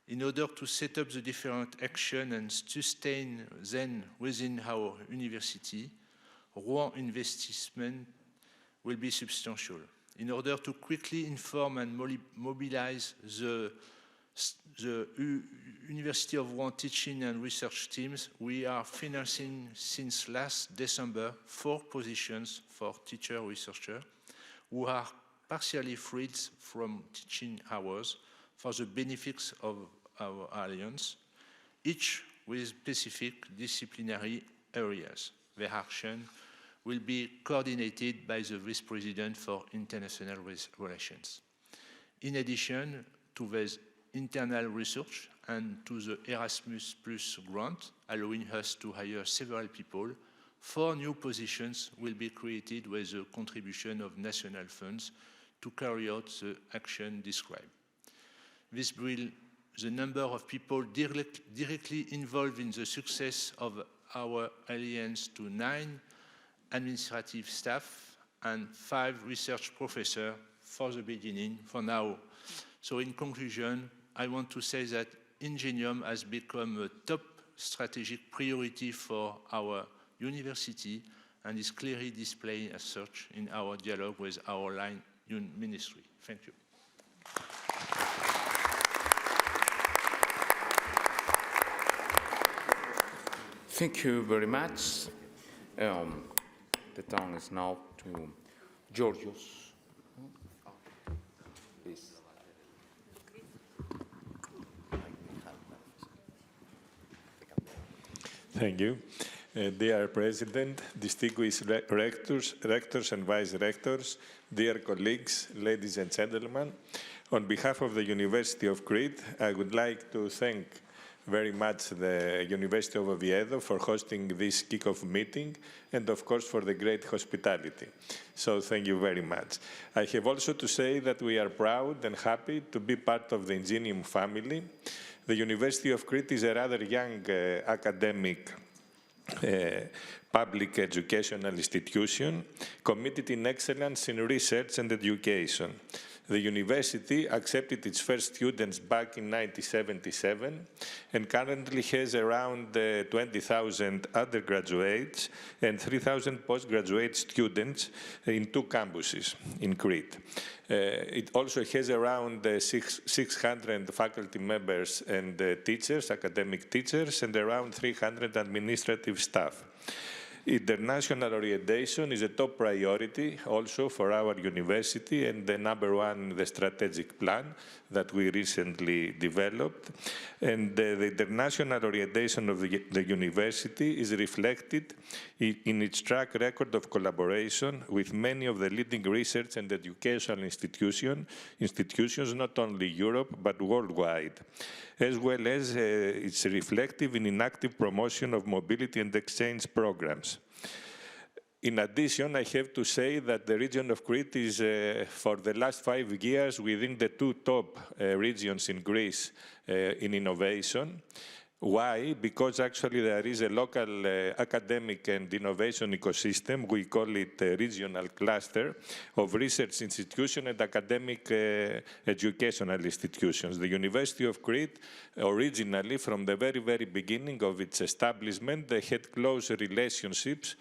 In order to set up the different actions and sustain them within our university, Rouen investment will be substantial. In order to quickly inform and mobilize the University of Rouen teaching and research teams, we are financing since last December 4 positions for teacher-researchers who are partially freed from teaching hours for the benefits of our alliance, each with specific disciplinary areas. Their action will be coordinated by the Vice President for International Relations. In addition to this internal research and to the Erasmus Plus grant, allowing us to hire several people, 4 new positions will be created with the contribution of national funds to carry out the action described. This will the number of people directly involved in the success of our alliance to 9 administrative staff and 5 research professors for the beginning, for now. So in conclusion, I want to say that Ingenium has become a top strategic priority for our university and is clearly displayed as such in our dialogue with our line ministry. Thank you. Thank you very much. The time is now to Georgios. Please. Thank you. Dear President, distinguished rectors and vice-rectors, dear colleagues, ladies and gentlemen, on behalf of the University of Crete, I would like to thank very much the University of Oviedo for hosting this kick-off meeting and, of course, for the great hospitality. So thank you very much. I have also to say that we are proud and happy to be part of the INGENIUM family. The University of Crete is a rather young academic public educational institution committed in excellence in research and education. The university accepted its first students back in 1977 and currently has around 20,000 undergraduates and 3,000 postgraduate students in 2 campuses in Crete. It also has around 600 faculty members and teachers, academic teachers, and around 300 administrative staff. International orientation is a top priority also for our university and the #1 in the strategic plan that we recently developed. And the international orientation of the university is reflected in its track record of collaboration with many of the leading research and educational institutions not only Europe but worldwide, as well as it's reflective in active promotion of mobility and exchange programs. In addition, I have to say that the region of Crete is, for the last 5 years, within the 2 top regions in Greece in innovation. Why? Because actually there is a local academic and innovation ecosystem, we call it a regional cluster, of research institutions and academic educational institutions. The University of Crete, originally, from the very, very beginning of its establishment, they had close relationships,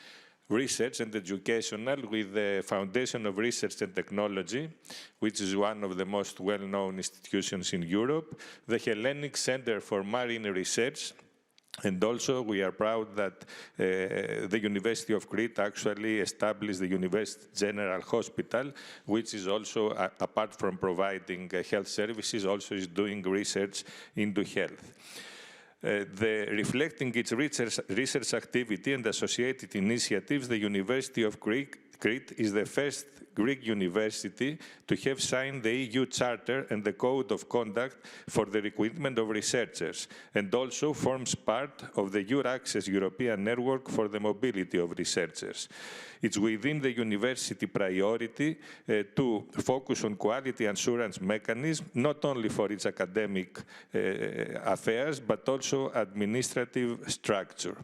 research and educational, with the Foundation of Research and Technology, which is one of the most well-known institutions in Europe, the Hellenic Center for Marine Research, and also we are proud that the University of Crete actually established the University General Hospital, which is also, apart from providing health services, also is doing research into health. Reflecting its research activity and associated initiatives, the University of Crete is the first Greek university to have signed the EU Charter and the Code of Conduct for the recruitment of researchers, and also forms part of the Euraccess European Network for the mobility of researchers. It's within the university priority to focus on quality assurance mechanism, not only for its academic affairs, but also administrative structure.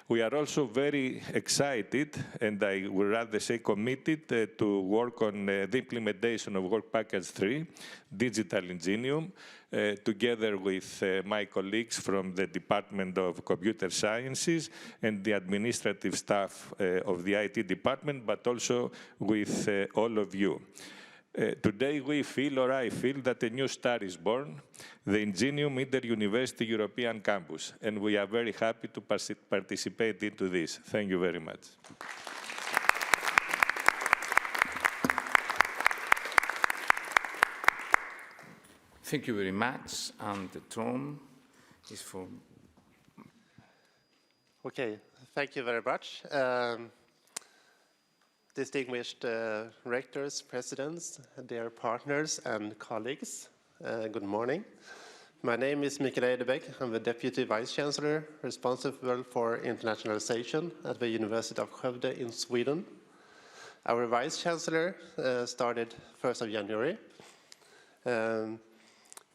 We are also very excited, and I would rather say committed, to work on the implementation of Work Package 3, Digital Ingenium, together with my colleagues from the Department of Computer Sciences and the administrative staff of the IT department, but also with all of you. Today we feel, or I feel, that a new star is born, the INGENIUM Inter-University European Campus, and we are very happy to participate into this. Thank you very much. Thank you very much, and the term is for... Okay, thank you very much. Distinguished rectors, presidents, dear partners and colleagues, good morning. My name is Mikael Eidebäck. I'm the Deputy Vice Chancellor responsible for internationalization at the University of Skövde in Sweden. Our Vice Chancellor started 1st of January.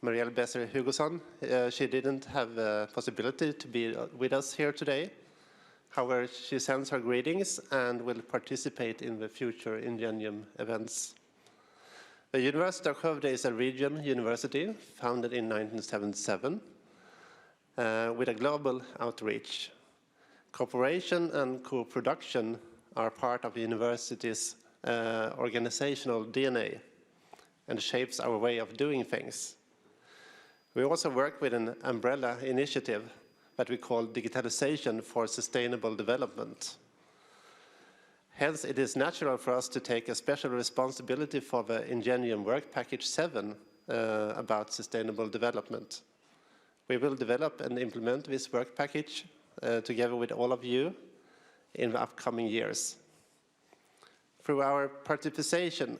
Marielle Besser-Hugosson, she didn't have the possibility to be with us here today. However, she sends her greetings and will participate in the future INGENIUM events. The University of Skövde is a region university founded in 1977 with a global outreach. Cooperation and co-production are part of the university's organizational DNA and shapes our way of doing things. We also work with an umbrella initiative that we call Digitalization for Sustainable Development. Hence, it is natural for us to take a special responsibility for the Ingenium Work Package 7 about sustainable development. We will develop and implement this work package together with all of you in the upcoming years. Through our participation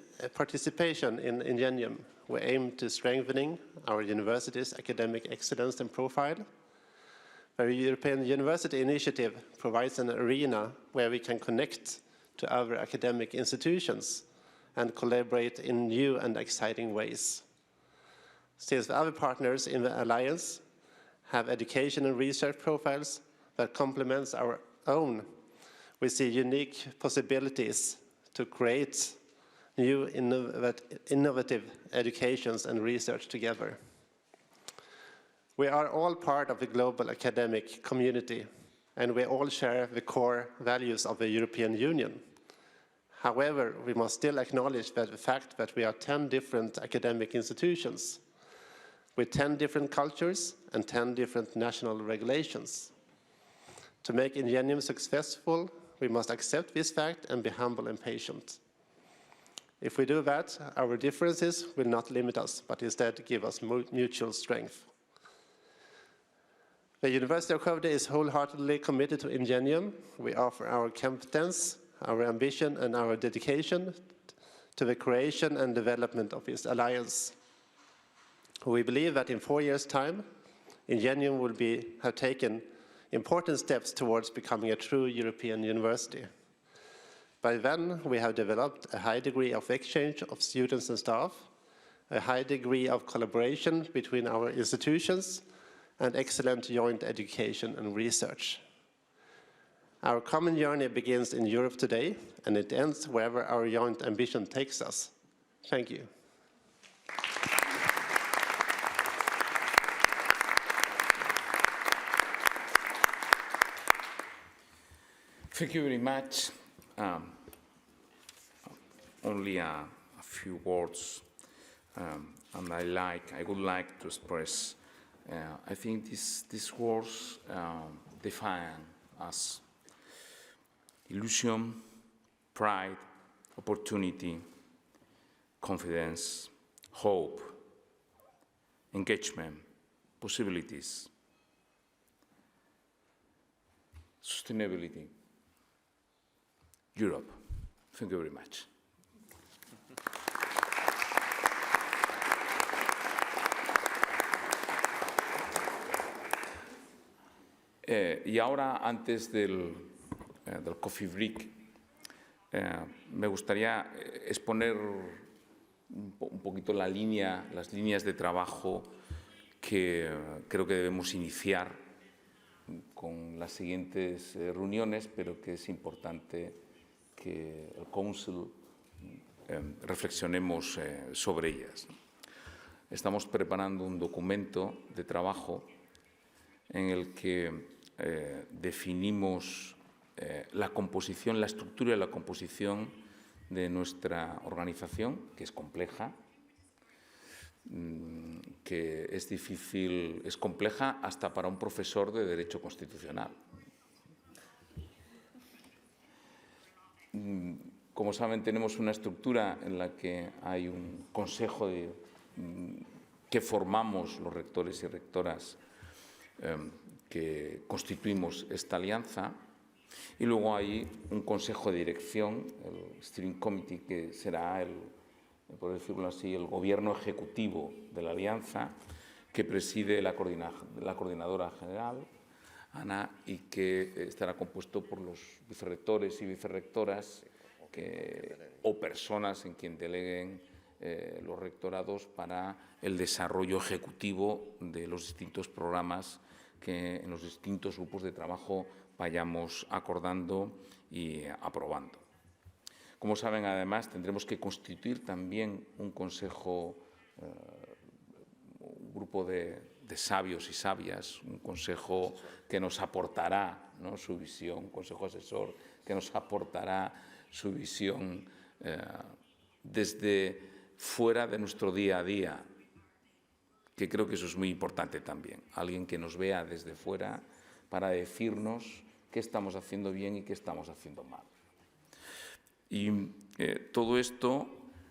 in Ingenium, we aim to strengthening our university's academic excellence and profile. The European University Initiative provides an arena where we can connect to other academic institutions and collaborate in new and exciting ways. Since the other partners in the Alliance have education and research profiles that complements our own, we see unique possibilities to create new innovative educations and research together. We are all part of the global academic community, and we all share the core values of the European Union. However, we must still acknowledge that the fact that we are 10 different academic institutions with 10 different cultures and 10 different national regulations. To make Ingenium successful, we must accept this fact and be humble and patient. If we do that, our differences will not limit us, but instead give us mutual strength. The University of Skövde is wholeheartedly committed to Ingenium. We offer our competence, our ambition, and our dedication to the creation and development of this alliance. We believe that in 4 years' time, Ingenium will have taken important steps towards becoming a true European university. By then, we have developed a high degree of exchange of students and staff, a high degree of collaboration between our institutions, and excellent joint education and research. Our common journey begins in Europe today, and it ends wherever our joint ambition takes us. Thank you. Thank you very much. Only a few words, and I would like to express. I think these words define us: illusion, pride, opportunity, confidence, hope, engagement, possibilities, sustainability. Europe. Thank you very much. Y ahora, antes del coffee break, me gustaría exponer un poquito las líneas de trabajo que creo que debemos iniciar con las siguientes reuniones, pero que es importante que el Council reflexionemos sobre ellas. Estamos preparando un documento de trabajo en el que definimos la composición, la estructura y la composición de nuestra organización, que es compleja, que es difícil, es compleja hasta para un profesor de Derecho Constitucional. Como saben, tenemos una estructura en la que hay un consejo que formamos los rectores y rectoras que constituimos esta alianza, y luego hay un consejo de dirección, el Steering Committee, que será, por decirlo así, el gobierno ejecutivo de la alianza, que preside la coordinadora general, Ana, y que estará compuesto por los vicerrectores y vicerrectoras o personas en quien deleguen los rectorados para el desarrollo ejecutivo de los distintos programas que en los distintos grupos de trabajo vayamos acordando y aprobando. Como saben, además, tendremos que constituir también un consejo, un grupo de sabios y sabias, un consejo que nos aportará, ¿no?, su visión, un consejo asesor que nos aportará su visión desde fuera de nuestro día a día, que creo que eso es muy importante también. Alguien que nos vea desde fuera para decirnos qué estamos haciendo bien y qué estamos haciendo mal. Y todo esto,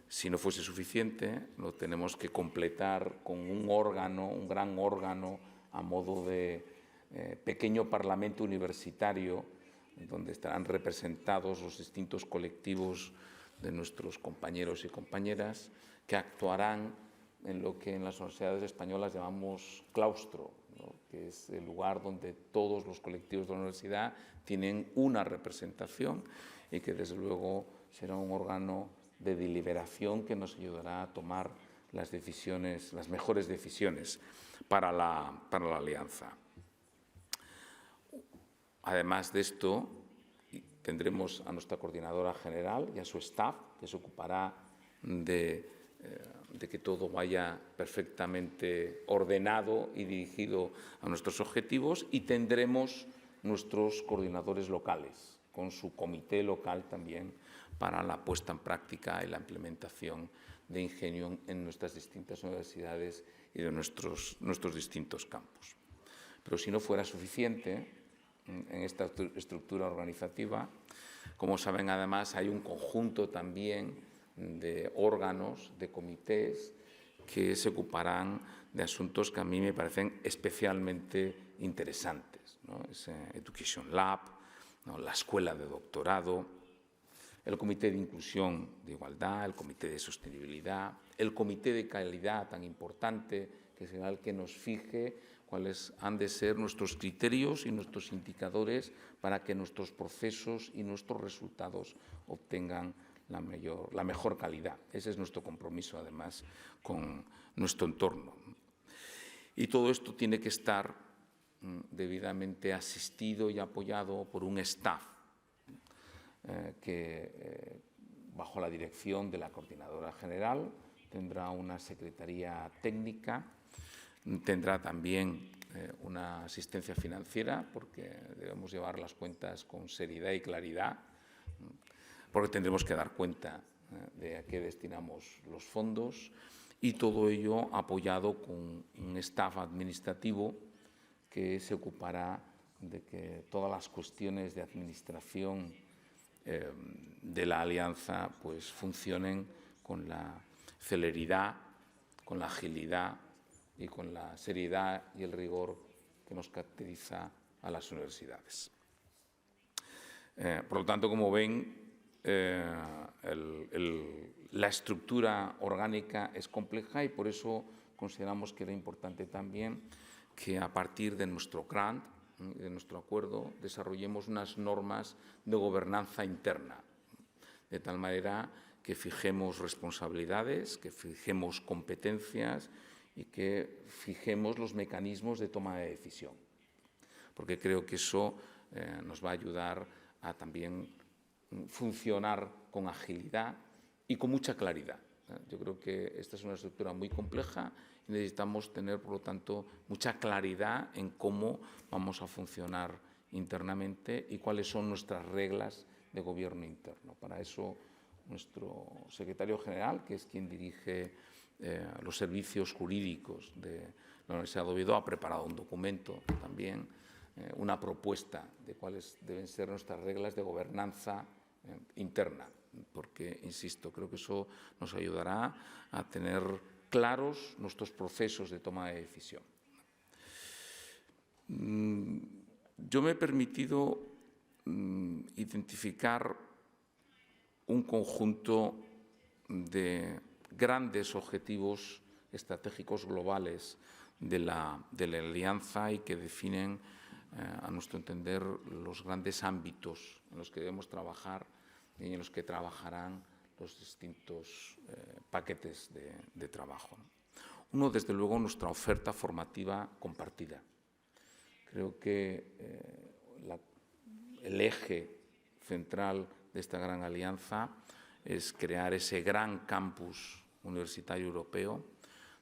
si no fuese suficiente, lo tenemos que completar con un órgano, un gran órgano, a modo de pequeño parlamento universitario, donde estarán representados los distintos colectivos de nuestros compañeros y compañeras, que actuarán en lo que en las universidades españolas llamamos claustro, ¿no? Que es el lugar donde todos los colectivos de la universidad tienen una representación y que desde luego será un órgano de deliberación que nos ayudará a tomar las decisiones, las mejores decisiones para la alianza. Además de esto, tendremos a nuestra coordinadora general y a su staff, que se ocupará de que todo vaya perfectamente ordenado y dirigido a nuestros objetivos, y tendremos nuestros coordinadores locales, con su comité local también, para la puesta en práctica y la implementación de Ingenium en nuestras distintas universidades y de nuestros distintos campus. Pero si no fuera suficiente, en esta estructura organizativa, como saben, además hay un conjunto también de órganos, de comités, que se ocuparán de asuntos que a mí me parecen especialmente interesantes, ¿no? Es Education Lab, ¿no? La escuela de doctorado, el comité de inclusión de igualdad, el comité de sostenibilidad, el comité de calidad tan importante, que será el que nos fije cuáles han de ser nuestros criterios y nuestros indicadores para que nuestros procesos y nuestros resultados obtengan la mejor calidad. Ese es nuestro compromiso, además, con nuestro entorno. Y todo esto tiene que estar debidamente asistido y apoyado por un staff que, bajo la dirección de la coordinadora general, tendrá una secretaría técnica, tendrá también una asistencia financiera, porque debemos llevar las cuentas con seriedad y claridad, porque tendremos que dar cuenta de a qué destinamos los fondos, y todo ello apoyado con un staff administrativo que se ocupará de que todas las cuestiones de administración de la alianza pues funcionen con la celeridad, con la agilidad y con la seriedad y el rigor que nos caracteriza a las universidades. Por lo tanto, como ven, la estructura orgánica es compleja, y por eso consideramos que era importante también que, a partir de nuestro grant, de nuestro acuerdo, desarrollemos unas normas de gobernanza interna, de tal manera que fijemos responsabilidades, que fijemos competencias y que fijemos los mecanismos de toma de decisión, porque creo que eso nos va a ayudar a también funcionar con agilidad y con mucha claridad. Yo creo que esta es una estructura muy compleja y necesitamos tener, por lo tanto, mucha claridad en cómo vamos a funcionar internamente y cuáles son nuestras reglas de gobierno interno. Para eso, nuestro secretario general, que es quien dirige los servicios jurídicos de la Universidad de Oviedo, ha preparado un documento también, una propuesta de cuáles deben ser nuestras reglas de gobernanza interna, porque, insisto, creo que eso nos ayudará a tener claros nuestros procesos de toma de decisión. Yo me he permitido identificar un conjunto de grandes objetivos estratégicos globales de la alianza y que definen, a nuestro entender, los grandes ámbitos en los que debemos trabajar y en los que trabajarán los distintos paquetes de trabajo. Uno, desde luego, nuestra oferta formativa compartida. Creo que el eje central de esta gran alianza es crear ese gran campus universitario europeo,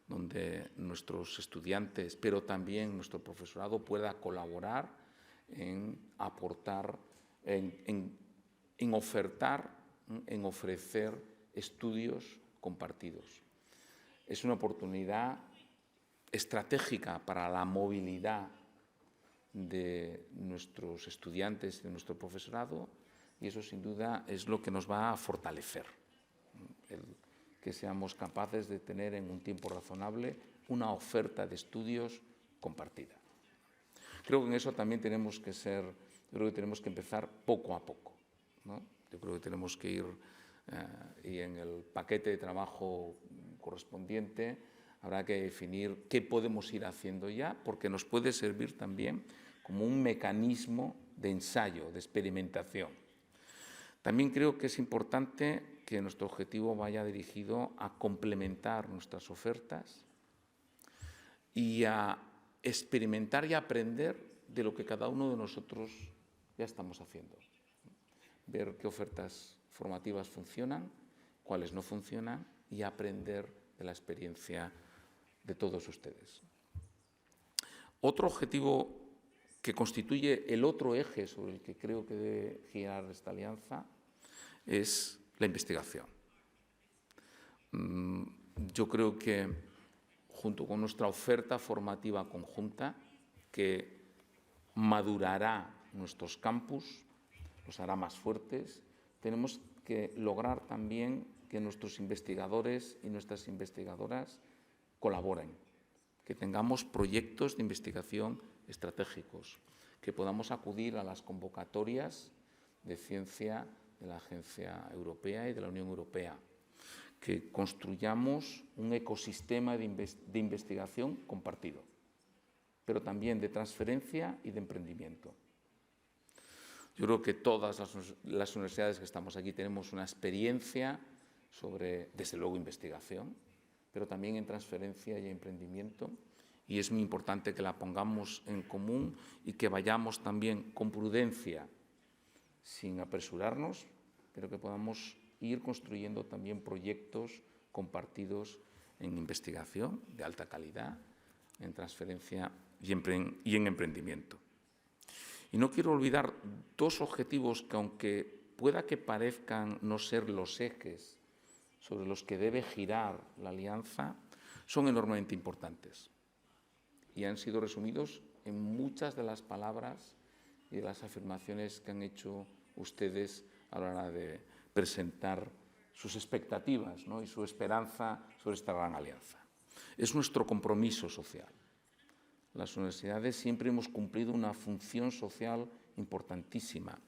donde nuestros estudiantes, pero también nuestro profesorado, pueda colaborar en aportar, en ofertar, en ofrecer estudios compartidos. Es una oportunidad estratégica para la movilidad de nuestros estudiantes y de nuestro profesorado, y eso sin duda es lo que nos va a fortalecer, el que seamos capaces de tener en un tiempo razonable una oferta de estudios compartida. Creo que en eso también tenemos que empezar poco a poco, ¿no? Yo creo que tenemos que ir y en el paquete de trabajo correspondiente habrá que definir qué podemos ir haciendo ya, porque nos puede servir también como un mecanismo de ensayo, de experimentación. También creo que es importante que nuestro objetivo vaya dirigido a complementar nuestras ofertas y a experimentar y aprender de lo que cada uno de nosotros ya estamos haciendo. Ver qué ofertas formativas funcionan, cuáles no funcionan y aprender de la experiencia de todos ustedes. Otro objetivo que constituye el otro eje sobre el que creo que debe girar esta alianza es la investigación. Yo creo que junto con nuestra oferta formativa conjunta, que madurará nuestros campus, los hará más fuertes, tenemos que lograr también que nuestros investigadores y nuestras investigadoras colaboren, que tengamos proyectos de investigación estratégicos, que podamos acudir a las convocatorias de ciencia de la Agencia Europea y de la Unión Europea, que construyamos un ecosistema de investigación compartido, pero también de transferencia y de emprendimiento. Yo creo que todas las universidades que estamos aquí tenemos una experiencia sobre, desde luego, investigación, pero también en transferencia y emprendimiento, y es muy importante que la pongamos en común y que vayamos también con prudencia, sin apresurarnos, pero que podamos ir construyendo también proyectos compartidos en investigación de alta calidad, en transferencia y en emprendimiento. Y no quiero olvidar dos objetivos que, aunque pueda que parezcan no ser los ejes sobre los que debe girar la alianza, son enormemente importantes y han sido resumidos en muchas de las palabras y de las afirmaciones que han hecho ustedes a la hora de presentar sus expectativas, ¿no?, y su esperanza sobre esta gran alianza. Es nuestro compromiso social. Las universidades siempre hemos cumplido una función social importantísima,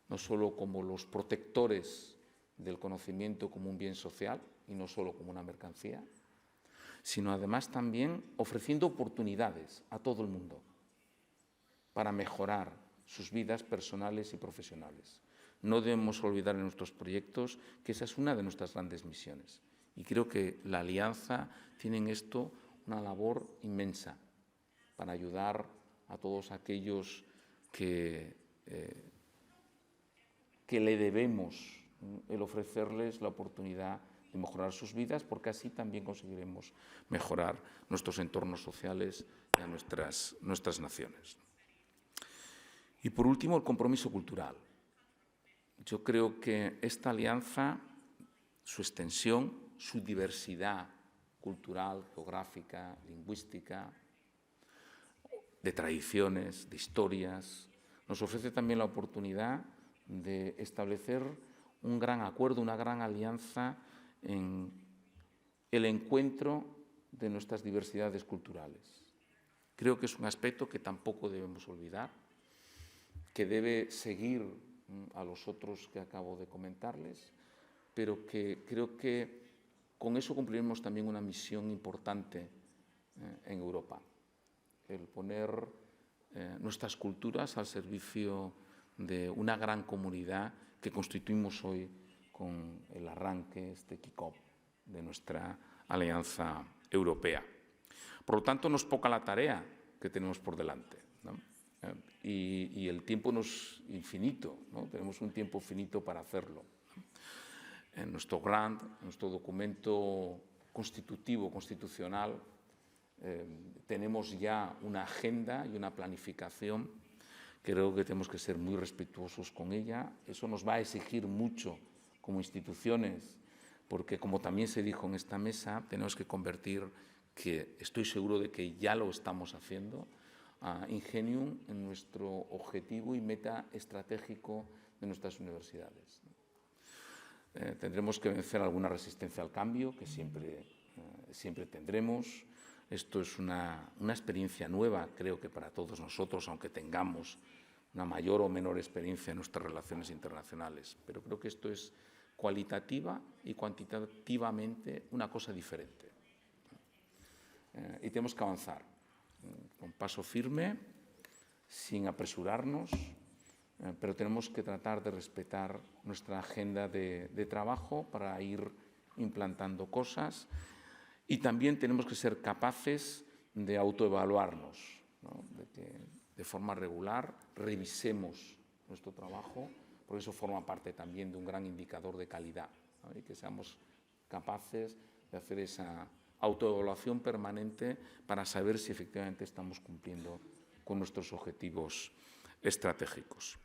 no solo como los protectores del conocimiento como un bien social y no solo como una mercancía, sino además también ofreciendo oportunidades a todo el mundo para mejorar sus vidas personales y profesionales. No debemos olvidar en nuestros proyectos que esa es una de nuestras grandes misiones. Y creo que la Alianza tiene en esto una labor inmensa para ayudar a todos aquellos que le debemos el ofrecerles la oportunidad de mejorar sus vidas, porque así también conseguiremos mejorar nuestros entornos sociales y a nuestras naciones. Y por último, el compromiso cultural. Yo creo que esta alianza, su extensión, su diversidad cultural, geográfica, lingüística, de tradiciones, de historias, nos ofrece también la oportunidad de establecer un gran acuerdo, una gran alianza en el encuentro de nuestras diversidades culturales. Creo que es un aspecto que tampoco debemos olvidar, que debe seguir a los otros que acabo de comentarles, pero que creo que con eso cumpliremos también una misión importante en Europa, el poner nuestras culturas al servicio de una gran comunidad que constituimos hoy con el arranque, este kick-off de nuestra Alianza Europea. Por lo tanto, no es poca la tarea que tenemos por delante, ¿no? Y el tiempo no es infinito, ¿no? Tenemos un tiempo finito para hacerlo. En nuestro grant, en nuestro documento constitutivo, constitucional, tenemos ya una agenda y una planificación. Creo que tenemos que ser muy respetuosos con ella. Eso nos va a exigir mucho como instituciones, porque como también se dijo en esta mesa, tenemos que convertir, que estoy seguro de que ya lo estamos haciendo, a Ingenium en nuestro objetivo y meta estratégico de nuestras universidades. Tendremos que vencer alguna resistencia al cambio, que siempre tendremos. Esto es una experiencia nueva, creo que para todos nosotros, aunque tengamos una mayor o menor experiencia en nuestras relaciones internacionales. Pero creo que esto es cualitativa y cuantitativamente una cosa diferente. Y tenemos que avanzar con paso firme, sin apresurarnos, pero tenemos que tratar de respetar nuestra agenda de trabajo para ir implantando cosas, y también tenemos que ser capaces de autoevaluarnos, ¿no? De que de forma regular revisemos nuestro trabajo, porque eso forma parte también de un gran indicador de calidad, ¿no? Y que seamos capaces de hacer esa autoevaluación permanente para saber si efectivamente estamos cumpliendo con nuestros objetivos estratégicos.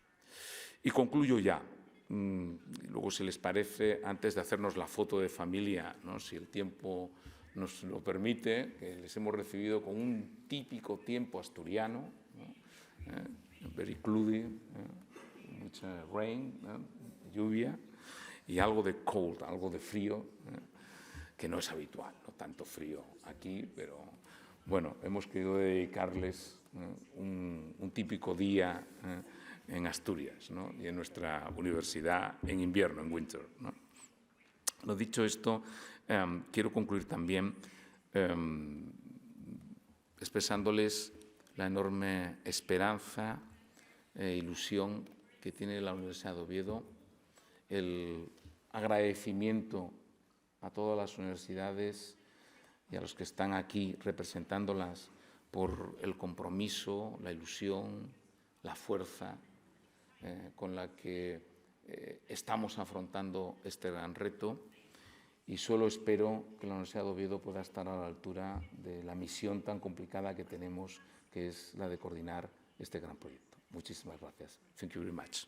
Y concluyo ya. Luego, si les parece, antes de hacernos la foto de familia, ¿no? Si el tiempo nos lo permite, que les hemos recibido con un típico tiempo asturiano, ¿no? Very cloudy, mucha rain, ¿no? Lluvia, y algo de cold, algo de frío, que no es habitual, no tanto frío aquí, pero bueno, hemos querido dedicarles un típico día en Asturias, ¿no? Y en nuestra universidad en invierno, en winter, ¿no? Lo dicho esto, quiero concluir también expresándoles la enorme esperanza e ilusión que tiene la Universidad de Oviedo, el agradecimiento a todas las universidades y a los que están aquí representándolas por el compromiso, la ilusión, la fuerza con la que estamos afrontando este gran reto, y solo espero que la Universidad de Oviedo pueda estar a la altura de la misión tan complicada que tenemos, que es la de coordinar este gran proyecto. Muchísimas gracias. Thank you very much.